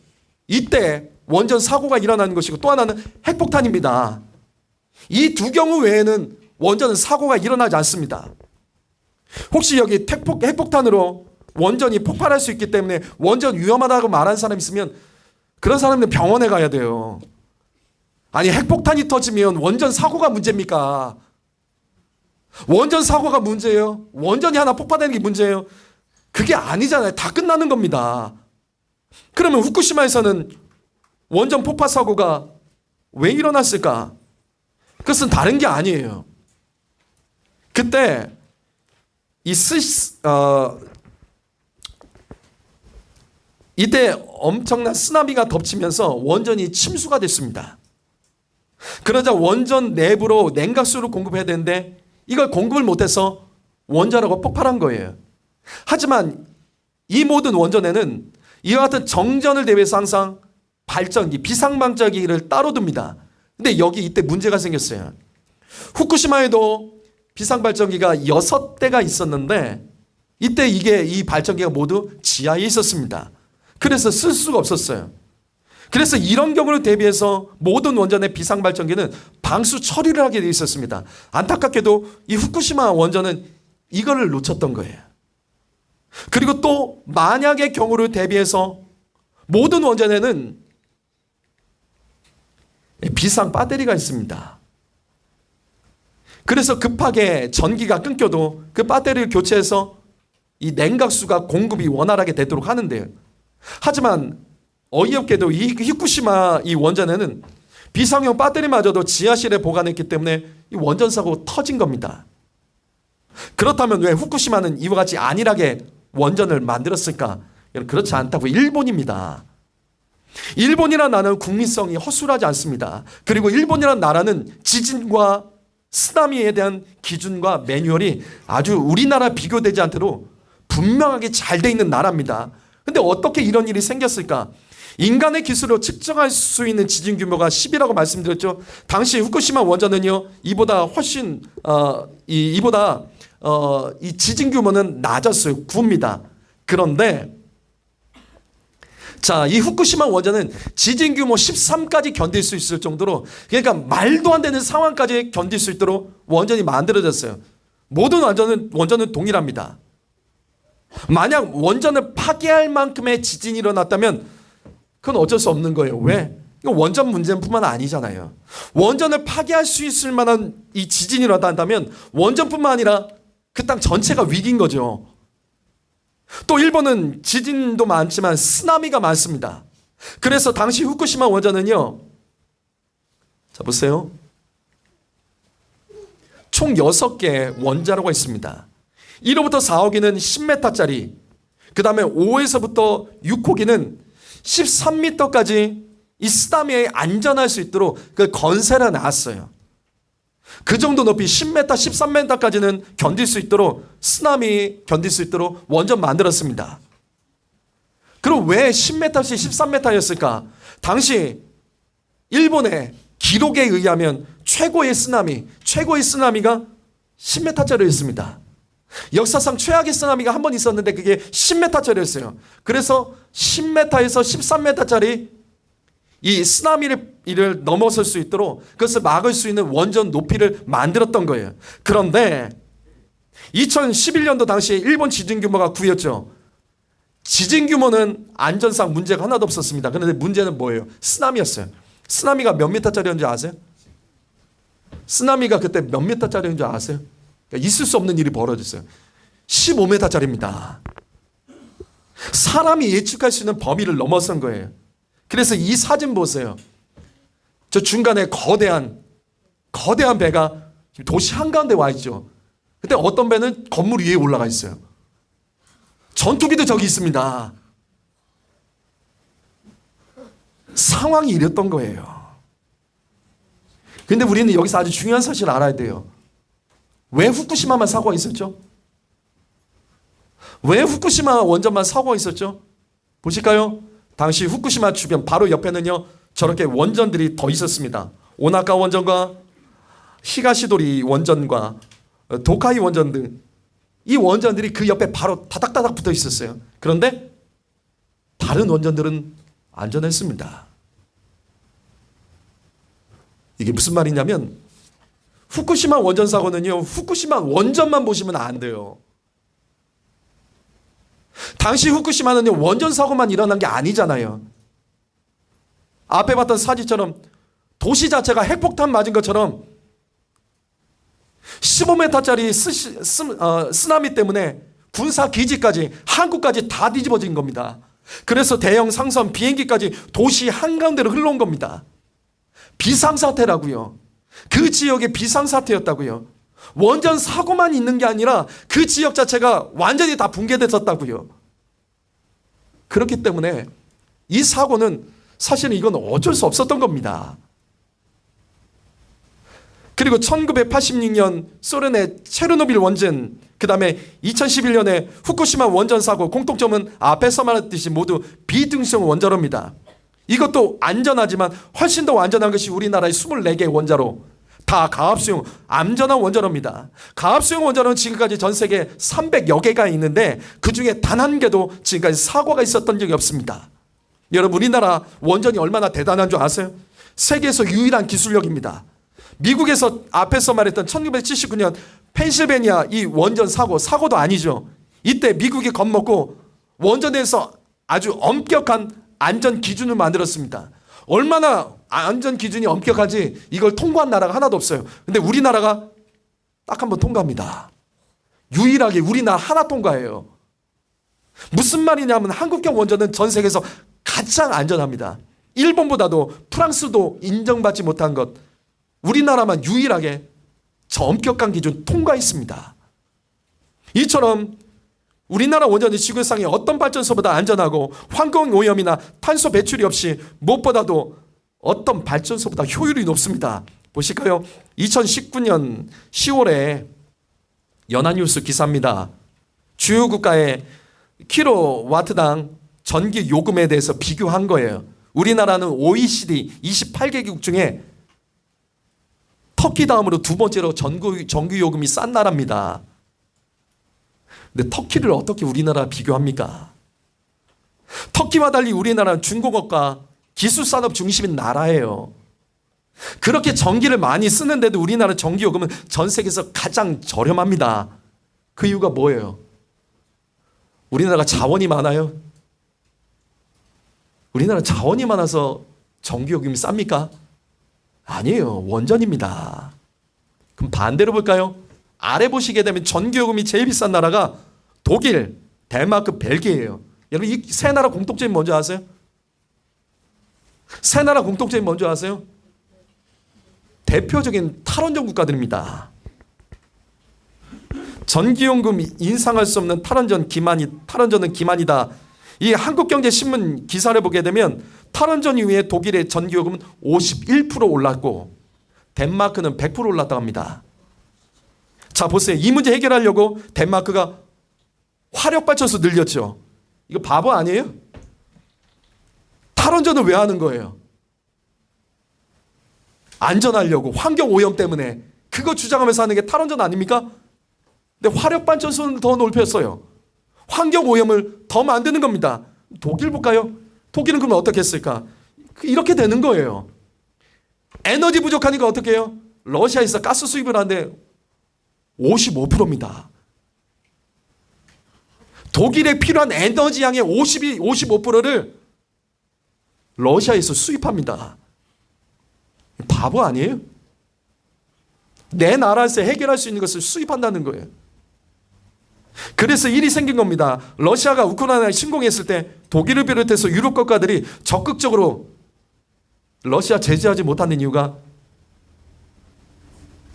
이때 원전 사고가 일어나는 것이고, 또 하나는 핵폭탄입니다. 이 두 경우 외에는 원전은 사고가 일어나지 않습니다. 혹시 여기 핵폭탄으로 원전이 폭발할 수 있기 때문에 원전 위험하다고 말한 사람 있으면 그런 사람들은 병원에 가야 돼요. 아니, 핵폭탄이 터지면 원전 사고가 문제입니까? 원전 사고가 문제예요? 원전이 하나 폭발되는 게 문제예요? 그게 아니잖아요. 다 끝나는 겁니다. 그러면 후쿠시마에서는 원전 폭발 사고가 왜 일어났을까? 그것은 다른 게 아니에요. 그때 이때 엄청난 쓰나미가 덮치면서 원전이 침수가 됐습니다. 그러자 원전 내부로 냉각수를 공급해야 되는데 이걸 공급을 못해서 원자로가 폭발한 거예요. 하지만 이 모든 원전에는 이와 같은 정전을 대비해서 항상 발전기, 비상방전기를 따로 둡니다. 근데 여기 이때 문제가 생겼어요. 후쿠시마에도 비상발전기가 6대가 있었는데 이때 이 발전기가 모두 지하에 있었습니다. 그래서 쓸 수가 없었어요. 그래서 이런 경우를 대비해서 모든 원전의 비상발전기는 방수 처리를 하게 되어 있었습니다. 안타깝게도 이 후쿠시마 원전은 이거를 놓쳤던 거예요. 그리고 또 만약의 경우를 대비해서 모든 원전에는 비상 배터리가 있습니다. 그래서 급하게 전기가 끊겨도 그 배터리를 교체해서 이 냉각수가 공급이 원활하게 되도록 하는데요. 하지만 어이없게도 이 후쿠시마 이 원전에는 비상용 배터리마저도 지하실에 보관했기 때문에 이 원전 사고가 터진 겁니다. 그렇다면 왜 후쿠시마는 이와 같이 안일하게 원전을 만들었을까? 그렇지 않다고. 일본입니다. 일본이라는 나라는 국민성이 허술하지 않습니다. 그리고 일본이라는 나라는 지진과 쓰나미에 대한 기준과 매뉴얼이 아주 우리나라 비교되지 않도록 분명하게 잘 돼 있는 나라입니다. 근데 어떻게 이런 일이 생겼을까? 인간의 기술로 측정할 수 있는 지진 규모가 10이라고 말씀드렸죠. 당시 후쿠시마 원전은요, 이보다 훨씬 이 지진 규모는 낮았어요. 9입니다. 그런데 자, 이 후쿠시마 원전은 지진 규모 13까지 견딜 수 있을 정도로, 그러니까 말도 안 되는 상황까지 견딜 수 있도록 원전이 만들어졌어요. 모든 원전은 동일합니다. 만약 원전을 파괴할 만큼의 지진이 일어났다면 그건 어쩔 수 없는 거예요. 왜? 이거 원전 문제뿐만 아니잖아요. 원전을 파괴할 수 있을 만한 이 지진이라도 한다면 원전뿐만 아니라 그 땅 전체가 위기인 거죠. 또 일본은 지진도 많지만 쓰나미가 많습니다. 그래서 당시 후쿠시마 원전은요. 자 보세요. 총 6개 원자로가 있습니다. 1호부터 4호기는 10m짜리, 그 다음에 5에서부터 6호기는 13m까지 이 쓰나미에 안전할 수 있도록 그 건설해 놨어요. 그 정도 높이 10m, 13m까지는 견딜 수 있도록 쓰나미 견딜 수 있도록 원전 만들었습니다. 그럼 왜 10m씩 13m였을까? 당시 일본의 기록에 의하면 최고의 쓰나미가 10m짜리였습니다. 역사상 최악의 쓰나미가 한 번 있었는데 그게 10m짜리였어요. 그래서 10m에서 13m짜리 이 쓰나미를 넘어설 수 있도록 그것을 막을 수 있는 원전 높이를 만들었던 거예요. 그런데 2011년도 당시에 일본 지진 규모가 9였죠. 지진 규모는 안전상 문제가 하나도 없었습니다. 그런데 문제는 뭐예요? 쓰나미였어요. 쓰나미가 몇 미터짜리였는지 아세요? 쓰나미가 그때 몇 미터짜리였는지 아세요? 그러니까 있을 수 없는 일이 벌어졌어요. 15m짜리입니다. 사람이 예측할 수 있는 범위를 넘어선 거예요. 그래서 이 사진 보세요. 저 중간에 거대한 배가 도시 한가운데 와 있죠. 근데 어떤 배는 건물 위에 올라가 있어요. 전투기도 저기 있습니다. 상황이 이랬던 거예요. 근데 우리는 여기서 아주 중요한 사실을 알아야 돼요. 왜 후쿠시마만 사고가 있었죠? 왜 후쿠시마 원전만 사고가 있었죠? 보실까요? 당시 후쿠시마 주변 바로 옆에는요 저렇게 원전들이 더 있었습니다. 오나카 원전과 히가시도리 원전과 도카이 원전 등 이 원전들이 그 옆에 바로 다닥다닥 붙어 있었어요. 그런데 다른 원전들은 안전했습니다. 이게 무슨 말이냐면 후쿠시마 원전 사고는요 후쿠시마 원전만 보시면 안 돼요. 당시 후쿠시마는요 원전 사고만 일어난 게 아니잖아요. 앞에 봤던 사진처럼 도시 자체가 핵폭탄 맞은 것처럼 15m짜리 쓰나미 때문에 군사 기지까지 한국까지 다 뒤집어진 겁니다. 그래서 대형 상선 비행기까지 도시 한가운데로 흘러온 겁니다. 비상사태라고요. 그 지역의 비상사태였다고요. 원전 사고만 있는 게 아니라 그 지역 자체가 완전히 다 붕괴됐었다고요. 그렇기 때문에 이 사고는 사실은 이건 어쩔 수 없었던 겁니다. 그리고 1986년 소련의 체르노빌 원전, 그 다음에 2011년에 후쿠시마 원전 사고, 공통점은 앞에서 말했듯이 모두 비등성 원자로입니다. 이것도 안전하지만 훨씬 더 안전한 것이 우리나라의 24개의 원자로, 다 가압수용 안전한 원자로입니다. 가압수용 원자로는 지금까지 전 세계 300여 개가 있는데 그 중에 단 한 개도 지금까지 사고가 있었던 적이 없습니다. 여러분 우리나라 원전이 얼마나 대단한 줄 아세요? 세계에서 유일한 기술력입니다. 미국에서 앞에서 말했던 1979년 펜실베니아 이 원전 사고도 아니죠. 이때 미국이 겁먹고 원전에서 아주 엄격한 안전 기준을 만들었습니다. 얼마나 안전 기준이 엄격하지 이걸 통과한 나라가 하나도 없어요. 근데 우리나라가 딱 한 번 통과합니다. 유일하게 우리나라 하나 통과해요. 무슨 말이냐면 한국형 원전은 전 세계에서 가장 안전합니다. 일본보다도 프랑스도 인정받지 못한 것, 우리나라만 유일하게 저 엄격한 기준 통과했습니다. 이처럼 우리나라 원전이 지구상의 어떤 발전소보다 안전하고 환경 오염이나 탄소 배출이 없이 무엇보다도 어떤 발전소보다 효율이 높습니다. 보실까요? 2019년 10월에 연합뉴스 기사입니다. 주요 국가의 킬로와트당 전기 요금에 대해서 비교한 거예요. 우리나라는 OECD 28개국 중에 터키 다음으로 두 번째로 전기 요금이 싼 나라입니다. 근데 터키를 어떻게 우리나라 비교합니까? 터키와 달리 우리나라는 중공업과 기술산업 중심인 나라예요. 그렇게 전기를 많이 쓰는데도 우리나라 전기 요금은 전 세계에서 가장 저렴합니다. 그 이유가 뭐예요? 우리나라가 자원이 많아요? 우리나라 자원이 많아서 전기요금이 쌉니까? 아니에요. 원전입니다. 그럼 반대로 볼까요? 아래 보시게 되면 전기요금이 제일 비싼 나라가 독일, 덴마크, 벨기에예요. 여러분 이 세 나라 공통점이 뭔지 아세요? 세 나라 공통점이 뭔지 아세요? 대표적인 탈원전 국가들입니다. 전기요금 인상할 수 없는 탈원전은 기만이다. 이 한국경제신문 기사를 보게 되면 탈원전 이후에 독일의 전기요금은 51% 올랐고 덴마크는 100% 올랐다고 합니다. 자 보세요. 이 문제 해결하려고 덴마크가 화력발전소 늘렸죠. 이거 바보 아니에요? 탈원전을 왜 하는 거예요? 안전하려고, 환경오염 때문에. 그거 주장하면서 하는 게 탈원전 아닙니까? 근데 화력발전소는 더 넓혔어요. 환경오염을 더 만드는 겁니다. 독일 볼까요? 독일은 그러면 어떻게 했을까? 이렇게 되는 거예요. 에너지 부족하니까 어떻게 해요? 러시아에서 가스 수입을 하는데 55%입니다. 독일에 필요한 에너지 양의 55%를 러시아에서 수입합니다. 바보 아니에요? 내 나라에서 해결할 수 있는 것을 수입한다는 거예요. 그래서 일이 생긴 겁니다. 러시아가 우크라이나에 침공했을 때 독일을 비롯해서 유럽 국가들이 적극적으로 러시아 제재하지 못하는 이유가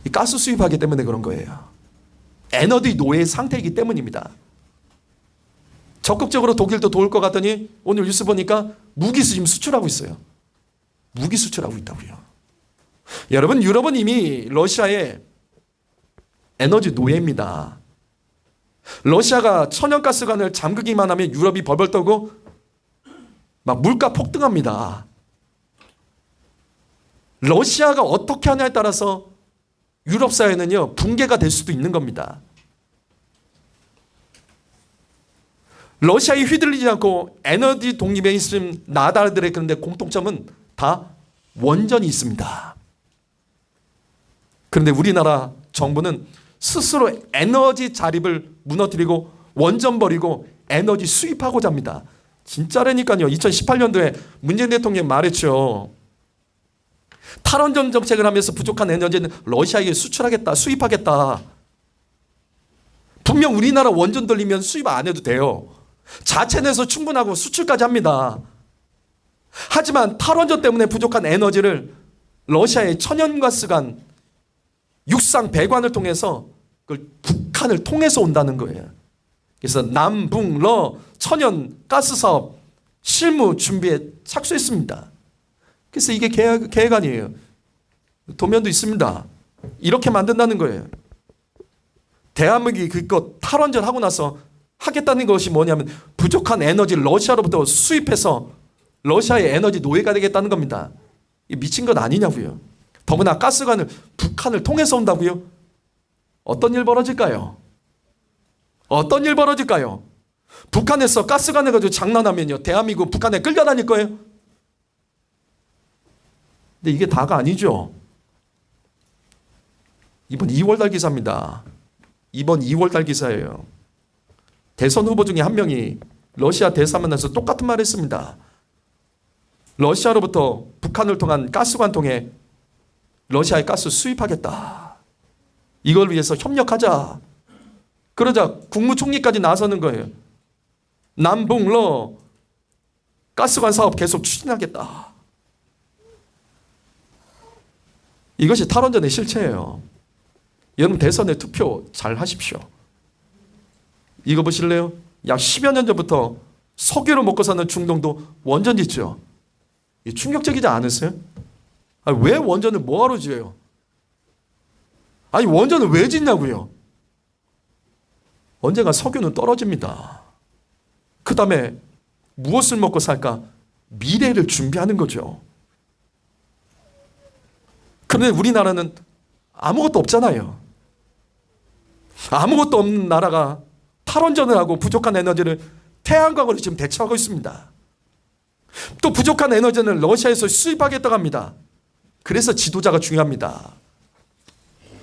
이 가스 수입하기 때문에 그런 거예요. 에너지 노예 상태이기 때문입니다. 적극적으로 독일도 도울 것 같더니 오늘 뉴스 보니까 무기 지금 수출하고 있어요. 무기 수출하고 있다고요. 여러분 유럽은 이미 러시아의 에너지 노예입니다. 러시아가 천연가스관을 잠그기만 하면 유럽이 벌벌 떨고 막 물가 폭등합니다. 러시아가 어떻게 하냐에 따라서 유럽 사회는요 붕괴가 될 수도 있는 겁니다. 러시아에 휘둘리지 않고 에너지 독립에 있는 나라들의 그런데 공통점은 다 원전이 있습니다. 그런데 우리나라 정부는 스스로 에너지 자립을 무너뜨리고 원전 버리고 에너지 수입하고자 합니다. 진짜라니까요. 2018년도에 문재인 대통령이 말했죠. 탈원전 정책을 하면서 부족한 에너지는 러시아에게 수출하겠다, 수입하겠다. 분명 우리나라 원전 돌리면 수입 안 해도 돼요. 자체 내서 충분하고 수출까지 합니다. 하지만 탈원전 때문에 부족한 에너지를 러시아의 천연가스관 육상 배관을 통해서 그걸 북한을 통해서 온다는 거예요. 그래서 남북러 천연 가스 사업 실무 준비에 착수했습니다. 그래서 이게 계획안이에요. 도면도 있습니다. 이렇게 만든다는 거예요. 대한민국이 그것 탈원전 하고 나서 하겠다는 것이 뭐냐면 부족한 에너지를 러시아로부터 수입해서 러시아의 에너지 노예가 되겠다는 겁니다. 미친 것 아니냐고요. 더구나 가스관을 북한을 통해서 온다고요? 어떤 일 벌어질까요? 어떤 일 벌어질까요? 북한에서 가스관을 가지고 장난하면요 대한민국 북한에 끌려다닐 거예요? 근데 이게 다가 아니죠. 이번 2월달 기사입니다. 이번 2월달 기사예요. 대선 후보 중에 한 명이 러시아 대사 만나서 똑같은 말을 했습니다. 러시아로부터 북한을 통한 가스관 통해 러시아에 가스 수입하겠다. 이걸 위해서 협력하자. 그러자 국무총리까지 나서는 거예요. 남북러 가스관 사업 계속 추진하겠다. 이것이 탈원전의 실체예요. 여러분 대선에 투표 잘 하십시오. 이거 보실래요? 약 10여 년 전부터 석유로 먹고 사는 중동도 원전 짓죠. 충격적이지 않으세요? 아니, 왜 원전을 뭐하러 지어요? 아니 원전을 왜 짓냐고요? 언젠가 석유는 떨어집니다. 그 다음에 무엇을 먹고 살까? 미래를 준비하는 거죠. 그런데 우리나라는 아무것도 없잖아요. 아무것도 없는 나라가 탈원전을 하고 부족한 에너지를 태양광으로 지금 대체하고 있습니다. 또 부족한 에너지는 러시아에서 수입하겠다고 합니다. 그래서 지도자가 중요합니다.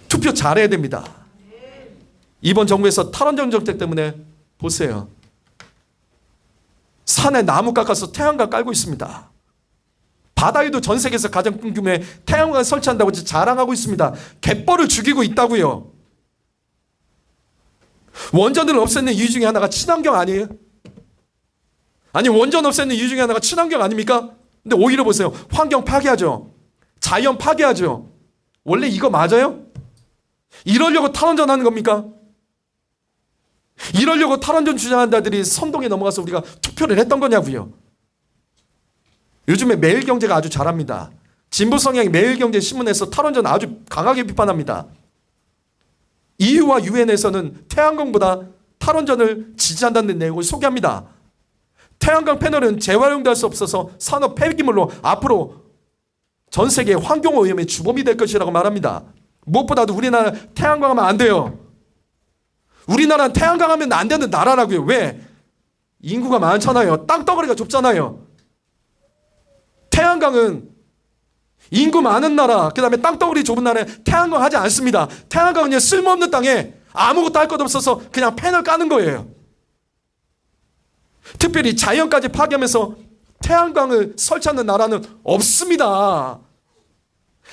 투표 잘해야 됩니다. 이번 정부에서 탈원전 정책 때문에 보세요. 산에 나무 깎아서 태양광 깔고 있습니다. 바다에도 전 세계에서 가장 큰 규모의 태양광을 설치한다고 자랑하고 있습니다. 갯벌을 죽이고 있다고요. 원전을 없애는 이유 중에 하나가 친환경 아니에요? 아니, 원전 없애는 이유 중에 하나가 친환경 아닙니까? 근데 오히려 보세요. 환경 파괴하죠. 자연 파괴하죠. 원래 이거 맞아요? 이러려고 탈원전 하는 겁니까? 이러려고 탈원전 주장하는 자들이 선동에 넘어가서 우리가 투표를 했던 거냐고요. 요즘에 매일경제가 아주 잘합니다. 진보 성향이 매일경제 신문에서 탈원전 아주 강하게 비판합니다. EU와 유엔에서는 태양광보다 탈원전을 지지한다는 내용을 소개합니다. 태양광 패널은 재활용도 할 수 없어서 산업 폐기물로 앞으로 전 세계 환경오염의 주범이 될 것이라고 말합니다. 무엇보다도 우리나라 태양광 하면 안 돼요. 우리나라는 태양광 하면 안 되는 나라라고요. 왜? 인구가 많잖아요. 땅덩어리가 좁잖아요. 태양광은 인구 많은 나라, 그 다음에 땅덩어리 좁은 나라에 태양광 하지 않습니다. 태양광은 그냥 쓸모없는 땅에 아무것도 할 것 없어서 그냥 패널 까는 거예요. 특별히 자연까지 파괴하면서 태양광을 설치하는 나라는 없습니다.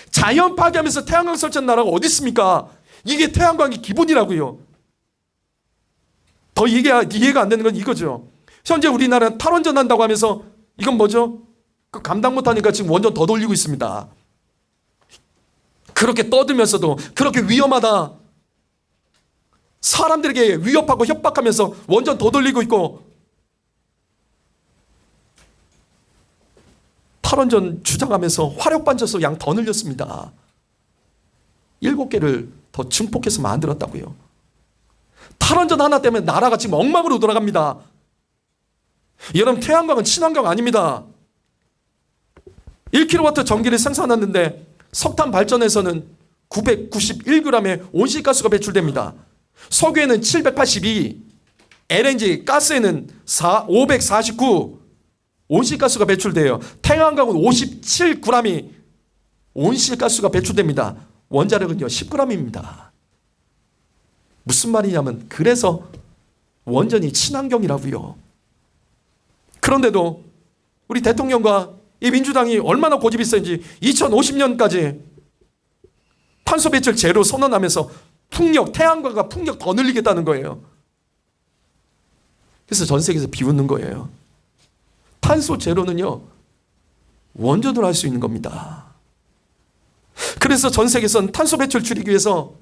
자연 파괴하면서 태양광 설치하는 나라가 어디 있습니까? 이게 태양광의 기본이라고요. 더 이해가 안 되는 건 이거죠. 현재 우리나라는 탈원전 한다고 하면서 이건 뭐죠? 그 감당 못하니까 지금 원전 더 돌리고 있습니다. 그렇게 떠들면서도 그렇게 위험하다, 사람들에게 위협하고 협박하면서 원전 더 돌리고 있고, 탈원전 주장하면서 화력 반전소 양 더 늘렸습니다. 7개를 더 증폭해서 만들었다고요. 탈원전 하나 때문에 나라가 지금 엉망으로 돌아갑니다. 여러분, 태양광은 친환경 아닙니다. 1kW 전기를 생산하는데 석탄 발전에서는 991g의 온실가스가 배출됩니다. 석유에는 782, LNG 가스에는 549 온실가스가 배출돼요. 태양광은 57g이 온실가스가 배출됩니다. 원자력은요 10g입니다. 무슨 말이냐면 그래서 원전이 친환경이라고요. 그런데도 우리 대통령과 이 민주당이 얼마나 고집이 센지 2050년까지 탄소 배출 제로 선언하면서 태양광과 풍력 더 늘리겠다는 거예요. 그래서 전 세계에서 비웃는 거예요. 탄소 제로는요 원전으로 할 수 있는 겁니다. 그래서 전 세계에서는 탄소 배출 줄이기 위해서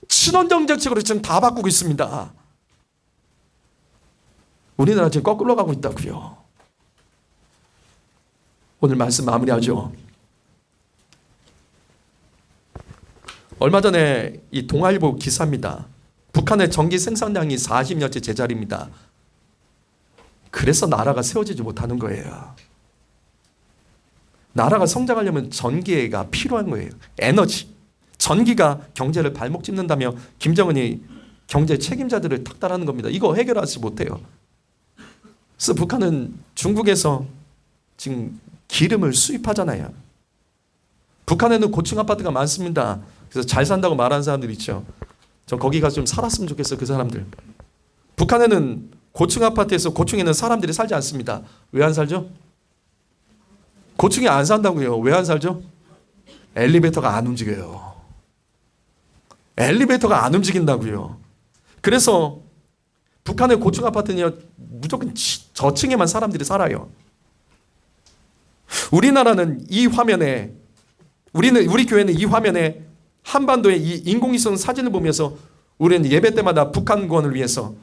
친환경 정책으로 지금 다 바꾸고 있습니다. 우리나라 지금 거꾸로 가고 있다고요. 오늘 말씀 마무리하죠. 얼마 전에 이 동아일보 기사입니다. 북한의 전기 생산량이 40년째 제자리입니다. 그래서 나라가 세워지지 못하는 거예요. 나라가 성장하려면 전기가 필요한 거예요. 에너지. 전기가 경제를 발목 짚는다며 김정은이 경제 책임자들을 탁달하는 겁니다. 이거 해결하지 못해요. 그래서 북한은 중국에서 지금 기름을 수입하잖아요. 북한에는 고층 아파트가 많습니다. 그래서 잘 산다고 말하는 사람들 있죠. 전 거기 가서 좀 살았으면 좋겠어요. 그 사람들. 북한에는 고층 아파트에서 고층에는 사람들이 살지 않습니다. 왜 안 살죠? 고층에 안 산다고요. 왜 안 살죠? 엘리베이터가 안 움직여요. 엘리베이터가 안 움직인다고요. 그래서 북한의 고층 아파트는요 무조건 저층에만 사람들이 살아요. 우리나라는 이 화면에 우리 교회는 이 화면에 한반도의 이 인공위성 사진을 보면서 우리는 예배 때마다 북한권을 위해서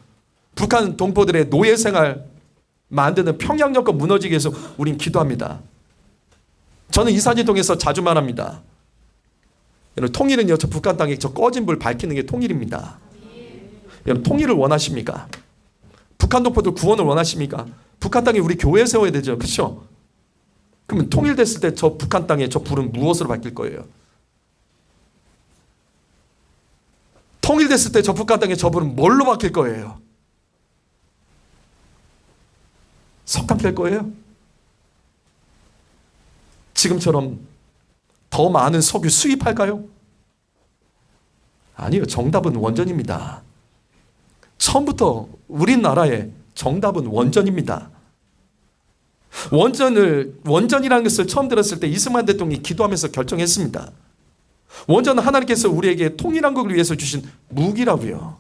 북한 동포들의 노예 생활 만드는 평양 정권 무너지기 위해서 우린 기도합니다. 저는 이 사진 통해서 자주 말합니다. 여러분, 통일은요 저 북한 땅에 저 꺼진 불 밝히는 게 통일입니다. 여러분, 통일을 원하십니까? 북한 동포들 구원을 원하십니까? 북한 땅에 우리 교회 세워야 되죠. 그렇죠? 그러면 통일됐을 때 저 북한 땅에 저 불은 무엇으로 바뀔 거예요? 통일됐을 때 저 북한 땅에 저 불은 뭘로 바뀔 거예요? 석탄 캘 거예요? 지금처럼 더 많은 석유 수입할까요? 아니요. 정답은 원전입니다. 처음부터 우리나라에 정답은 원전입니다. 원전이라는 것을 처음 들었을 때 이승만 대통령이 기도하면서 결정했습니다. 원전은 하나님께서 우리에게 통일한국을 위해서 주신 무기라고요.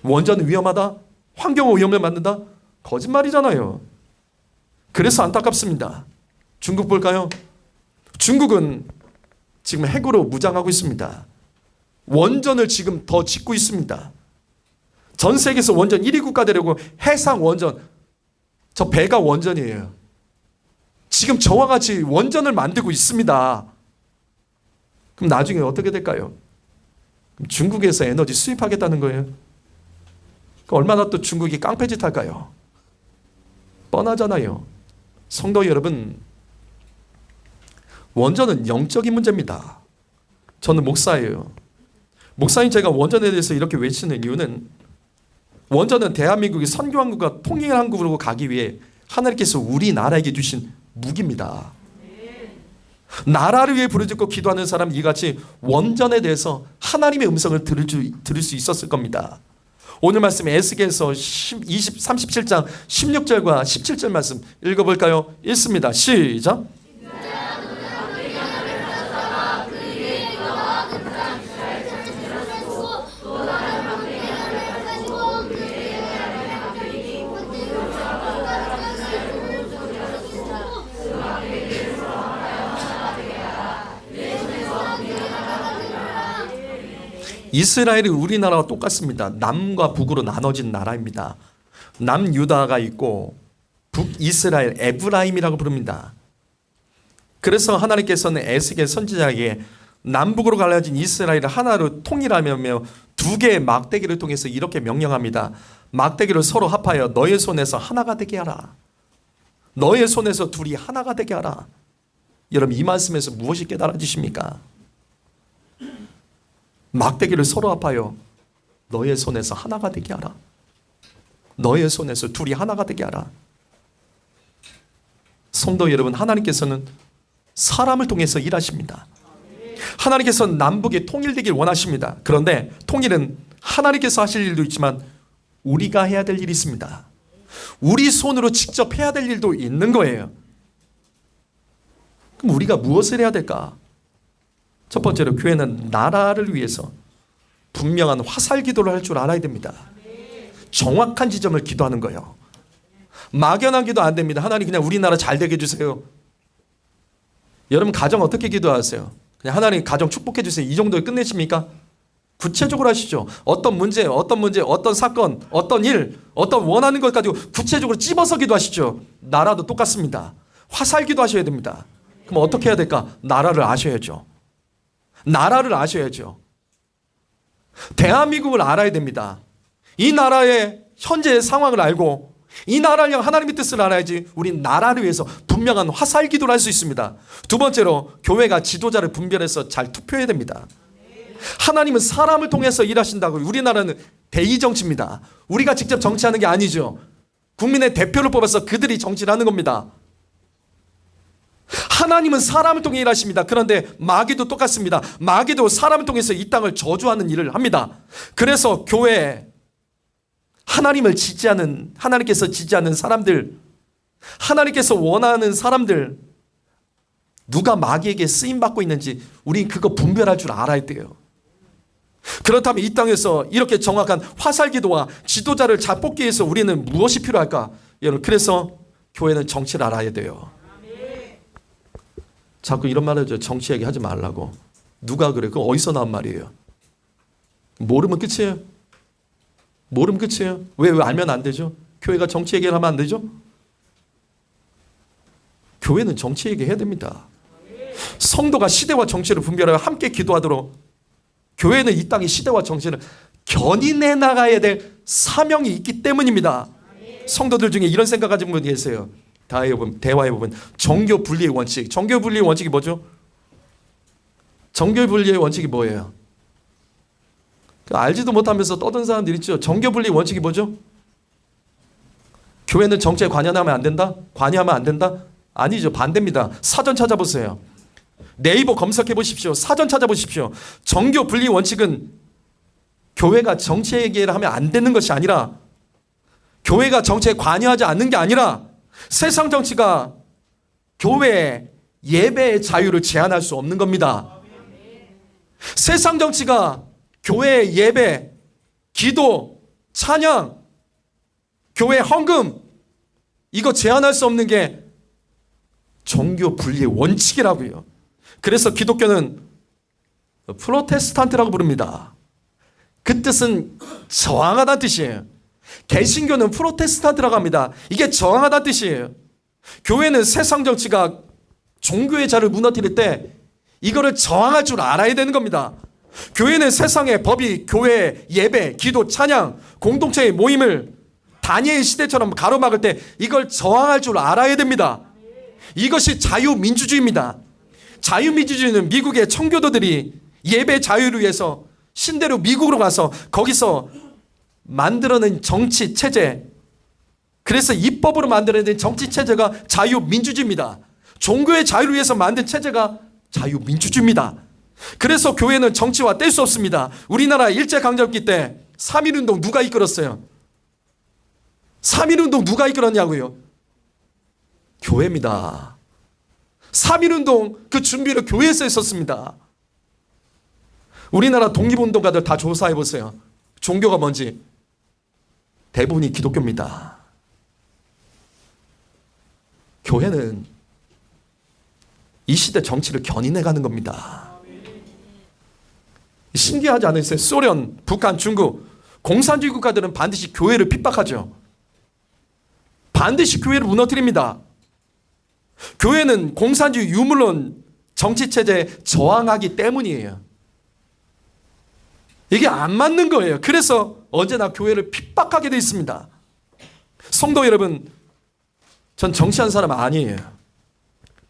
원전은 위험하다? 환경 오염을 만든다? 거짓말이잖아요. 그래서 안타깝습니다. 중국 볼까요? 중국은 지금 핵으로 무장하고 있습니다. 원전을 지금 더 짓고 있습니다. 전 세계에서 원전 1위 국가 되려고 해상 원전, 저 배가 원전이에요. 지금 저와 같이 원전을 만들고 있습니다. 그럼 나중에 어떻게 될까요? 중국에서 에너지 수입하겠다는 거예요. 얼마나 또 중국이 깡패짓 할까요? 뻔하잖아요. 성도 여러분, 원전은 영적인 문제입니다. 저는 목사예요. 목사인 제가 원전에 대해서 이렇게 외치는 이유는 원전은 대한민국이 선교한국과 통일한국으로 가기 위해 하나님께서 우리나라에게 주신 무기입니다. 나라를 위해 부르짖고 기도하는 사람 이같이 원전에 대해서 하나님의 음성을 들을 수 있었을 겁니다. 오늘 말씀 에스겔서 37장 16절과 17절 말씀 읽어볼까요? 읽습니다. 시작. 이스라엘이 우리나라와 똑같습니다. 남과 북으로 나눠진 나라입니다. 남유다가 있고 북이스라엘 에브라임이라고 부릅니다. 그래서 하나님께서는 에스겔 선지자에게 남북으로 갈라진 이스라엘을 하나로 통일하며 두 개의 막대기를 통해서 이렇게 명령합니다. 막대기를 서로 합하여 너의 손에서 하나가 되게 하라. 너의 손에서 둘이 하나가 되게 하라. 여러분 이 말씀에서 무엇이 깨달아지십니까? 막대기를 서로 합하여 너의 손에서 하나가 되게 하라. 너의 손에서 둘이 하나가 되게 하라. 성도 여러분, 하나님께서는 사람을 통해서 일하십니다. 하나님께서는 남북이 통일되길 원하십니다. 그런데 통일은 하나님께서 하실 일도 있지만 우리가 해야 될 일이 있습니다. 우리 손으로 직접 해야 될 일도 있는 거예요. 그럼 우리가 무엇을 해야 될까? 첫 번째로 교회는 나라를 위해서 분명한 화살 기도를 할 줄 알아야 됩니다. 정확한 지점을 기도하는 거예요. 막연한 기도 안 됩니다. 하나님 그냥 우리나라 잘 되게 해주세요. 여러분 가정 어떻게 기도하세요? 그냥 하나님 가정 축복해 주세요. 이 정도에 끝내십니까? 구체적으로 하시죠. 어떤 문제, 어떤 사건, 어떤 일, 어떤 원하는 것 가지고 구체적으로 찝어서 기도하시죠. 나라도 똑같습니다. 화살 기도하셔야 됩니다. 그럼 어떻게 해야 될까? 나라를 아셔야죠. 나라를 아셔야죠. 대한민국을 알아야 됩니다. 이 나라의 현재의 상황을 알고 이 나라를 향한 하나님의 뜻을 알아야지 우리 나라를 위해서 분명한 화살 기도를 할 수 있습니다. 두 번째로 교회가 지도자를 분별해서 잘 투표해야 됩니다. 하나님은 사람을 통해서 일하신다고. 우리나라는 대의정치입니다. 우리가 직접 정치하는 게 아니죠. 국민의 대표를 뽑아서 그들이 정치를 하는 겁니다. 하나님은 사람을 통해 일하십니다. 그런데 마귀도 똑같습니다. 마귀도 사람을 통해서 이 땅을 저주하는 일을 합니다. 그래서 교회에 하나님께서 지지하는 사람들, 하나님께서 원하는 사람들, 누가 마귀에게 쓰임받고 있는지 우린 그거 분별할 줄 알아야 돼요. 그렇다면 이 땅에서 이렇게 정확한 화살기도와 지도자를 잘 뽑기 위해서 우리는 무엇이 필요할까? 여러분, 그래서 교회는 정치를 알아야 돼요. 자꾸 이런 말 하죠. 정치 얘기하지 말라고. 누가 그래? 그거 어디서 나온 말이에요? 모르면 끝이에요. 모르면 끝이에요. 왜 알면 안 되죠? 교회가 정치 얘기를 하면 안 되죠? 교회는 정치 얘기해야 됩니다. 성도가 시대와 정치를 분별하여 함께 기도하도록 교회는 이 땅의 시대와 정치를 견인해 나가야 될 사명이 있기 때문입니다. 성도들 중에 이런 생각 가진 분이 계세요. 대화해 보면 정교 분리의 원칙. 정교 분리의 원칙이 뭐죠? 정교 분리의 원칙이 뭐예요? 알지도 못하면서 떠든 사람들 있죠. 정교 분리의 원칙이 뭐죠? 교회는 정치에 관여하면 안 된다? 관여하면 안 된다? 아니죠. 반대입니다. 사전 찾아보세요. 네이버 검색해 보십시오. 사전 찾아보십시오. 정교 분리 원칙은 교회가 정치 얘기를 하면 안 되는 것이 아니라 교회가 정치에 관여하지 않는 게 아니라 세상 정치가 교회 예배의 자유를 제한할 수 없는 겁니다. 세상 정치가 교회 예배, 기도, 찬양, 교회 헌금 이거 제한할 수 없는 게 종교 분리의 원칙이라고요. 그래서 기독교는 프로테스탄트라고 부릅니다. 그 뜻은 저항하다는 뜻이에요. 개신교는 프로테스탄트라고 합니다. 이게 저항하다는 뜻이에요. 교회는 세상 정치가 종교의 자를 무너뜨릴 때 이거를 저항할 줄 알아야 되는 겁니다. 교회는 세상의 법이 교회 예배, 기도, 찬양, 공동체의 모임을 다니엘 시대처럼 가로막을 때 이걸 저항할 줄 알아야 됩니다. 이것이 자유민주주의입니다. 자유민주주의는 미국의 청교도들이 예배 자유를 위해서 신대로 미국으로 가서 거기서 만들어낸 정치 체제, 그래서 입법으로 만들어낸 정치 체제가 자유민주주의입니다. 종교의 자유를 위해서 만든 체제가 자유민주주의입니다. 그래서 교회는 정치와 뗄 수 없습니다. 우리나라 일제강점기 때 3.1운동 누가 이끌었어요? 3.1운동 누가 이끌었냐고요? 교회입니다. 3.1운동 그 준비를 교회에서 했었습니다. 우리나라 독립운동가들 다 조사해 보세요. 종교가 뭔지 대부분이 기독교입니다. 교회는 이 시대 정치를 견인해 가는 겁니다. 신기하지 않으세요? 소련, 북한, 중국 공산주의 국가들은 반드시 교회를 핍박하죠. 반드시 교회를 무너뜨립니다. 교회는 공산주의 유물론 정치체제에 저항하기 때문이에요. 이게 안 맞는 거예요. 그래서 언제나 교회를 핍박하게 되어 있습니다. 성도 여러분, 전 정치한 사람 아니에요.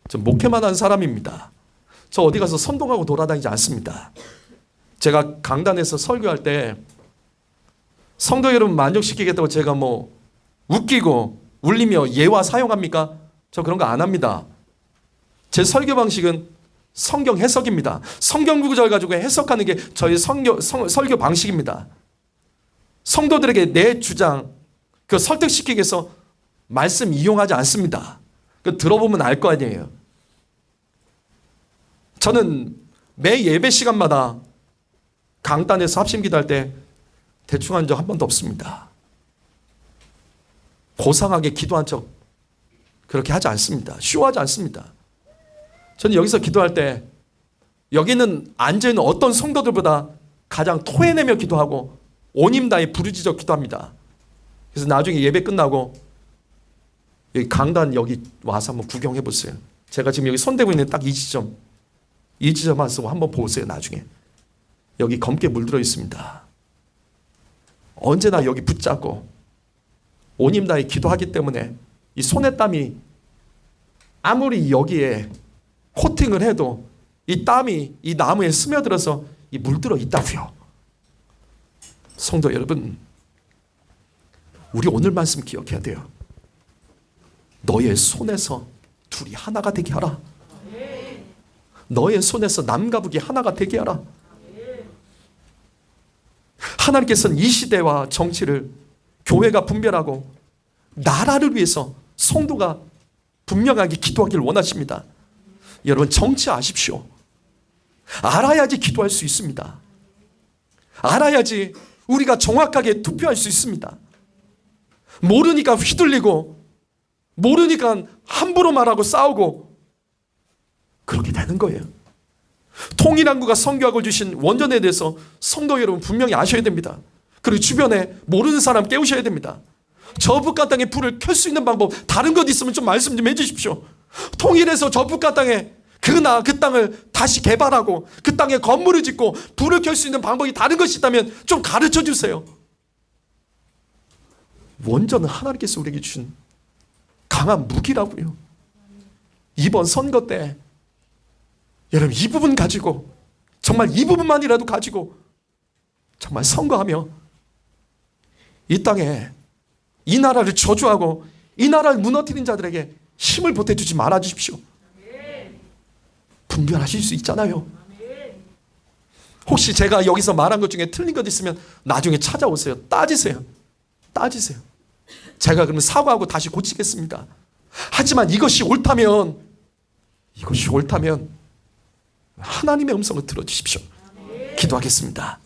전 목회만 한 사람입니다. 저 어디 가서 선동하고 돌아다니지 않습니다. 제가 강단에서 설교할 때 성도 여러분 만족시키겠다고 제가 뭐 웃기고 울리며 예화 사용합니까? 저 그런 거 안 합니다. 제 설교 방식은 성경 해석입니다. 성경 구절 가지고 해석하는 게 저희 설교 방식입니다. 성도들에게 내 주장 그 설득시키기 위해서 말씀 이용하지 않습니다. 그 들어보면 알 거 아니에요. 저는 매 예배 시간마다 강단에서 합심 기도할 때 대충 한 적 한 번도 없습니다. 고상하게 기도한 적 그렇게 하지 않습니다. 쇼하지 않습니다. 저는 여기서 기도할 때 여기는 앉아있는 어떤 성도들보다 가장 토해내며 기도하고 온 힘 다해 부르짖어 기도합니다. 그래서 나중에 예배 끝나고 여기 강단 여기 와서 한번 구경해 보세요. 제가 지금 여기 손대고 있는 딱 이 지점 와서 한번 보세요. 나중에 여기 검게 물들어 있습니다. 언제나 여기 붙잡고 온 힘 다해 기도하기 때문에 이 손의 땀이 아무리 여기에 코팅을 해도 이 땀이 이 나무에 스며들어서 이 물들어 있다고요. 성도 여러분, 우리 오늘 말씀 기억해야 돼요. 너의 손에서 둘이 하나가 되게 하라. 너의 손에서 남과 북이 하나가 되게 하라. 하나님께서는 이 시대와 정치를 교회가 분별하고 나라를 위해서 성도가 분명하게 기도하기를 원하십니다. 여러분 정치 아십시오. 알아야지 기도할 수 있습니다. 알아야지 우리가 정확하게 투표할 수 있습니다. 모르니까 휘둘리고 모르니까 함부로 말하고 싸우고 그렇게 되는 거예요. 통일한국가 선교학을 주신 원전에 대해서 성도 여러분 분명히 아셔야 됩니다. 그리고 주변에 모르는 사람 깨우셔야 됩니다. 저 북한 땅에 불을 켤 수 있는 방법 다른 것 있으면 좀 말씀 좀 해주십시오. 통일해서 저 북한 땅에 그 땅을 다시 개발하고 그 땅에 건물을 짓고 불을 켤 수 있는 방법이 다른 것이 있다면 좀 가르쳐 주세요. 원전은 하나님께서 우리에게 주신 강한 무기라고요. 이번 선거 때 여러분 이 부분 가지고 정말 이 부분만이라도 가지고 정말 선거하며 이 땅에 이 나라를 저주하고 이 나라를 무너뜨린 자들에게 힘을 보태주지 말아주십시오. 분별하실 수 있잖아요. 혹시 제가 여기서 말한 것 중에 틀린 것 있으면 나중에 찾아오세요. 따지세요. 제가 그러면 사과하고 다시 고치겠습니다. 하지만 이것이 옳다면 하나님의 음성을 들어주십시오. 기도하겠습니다.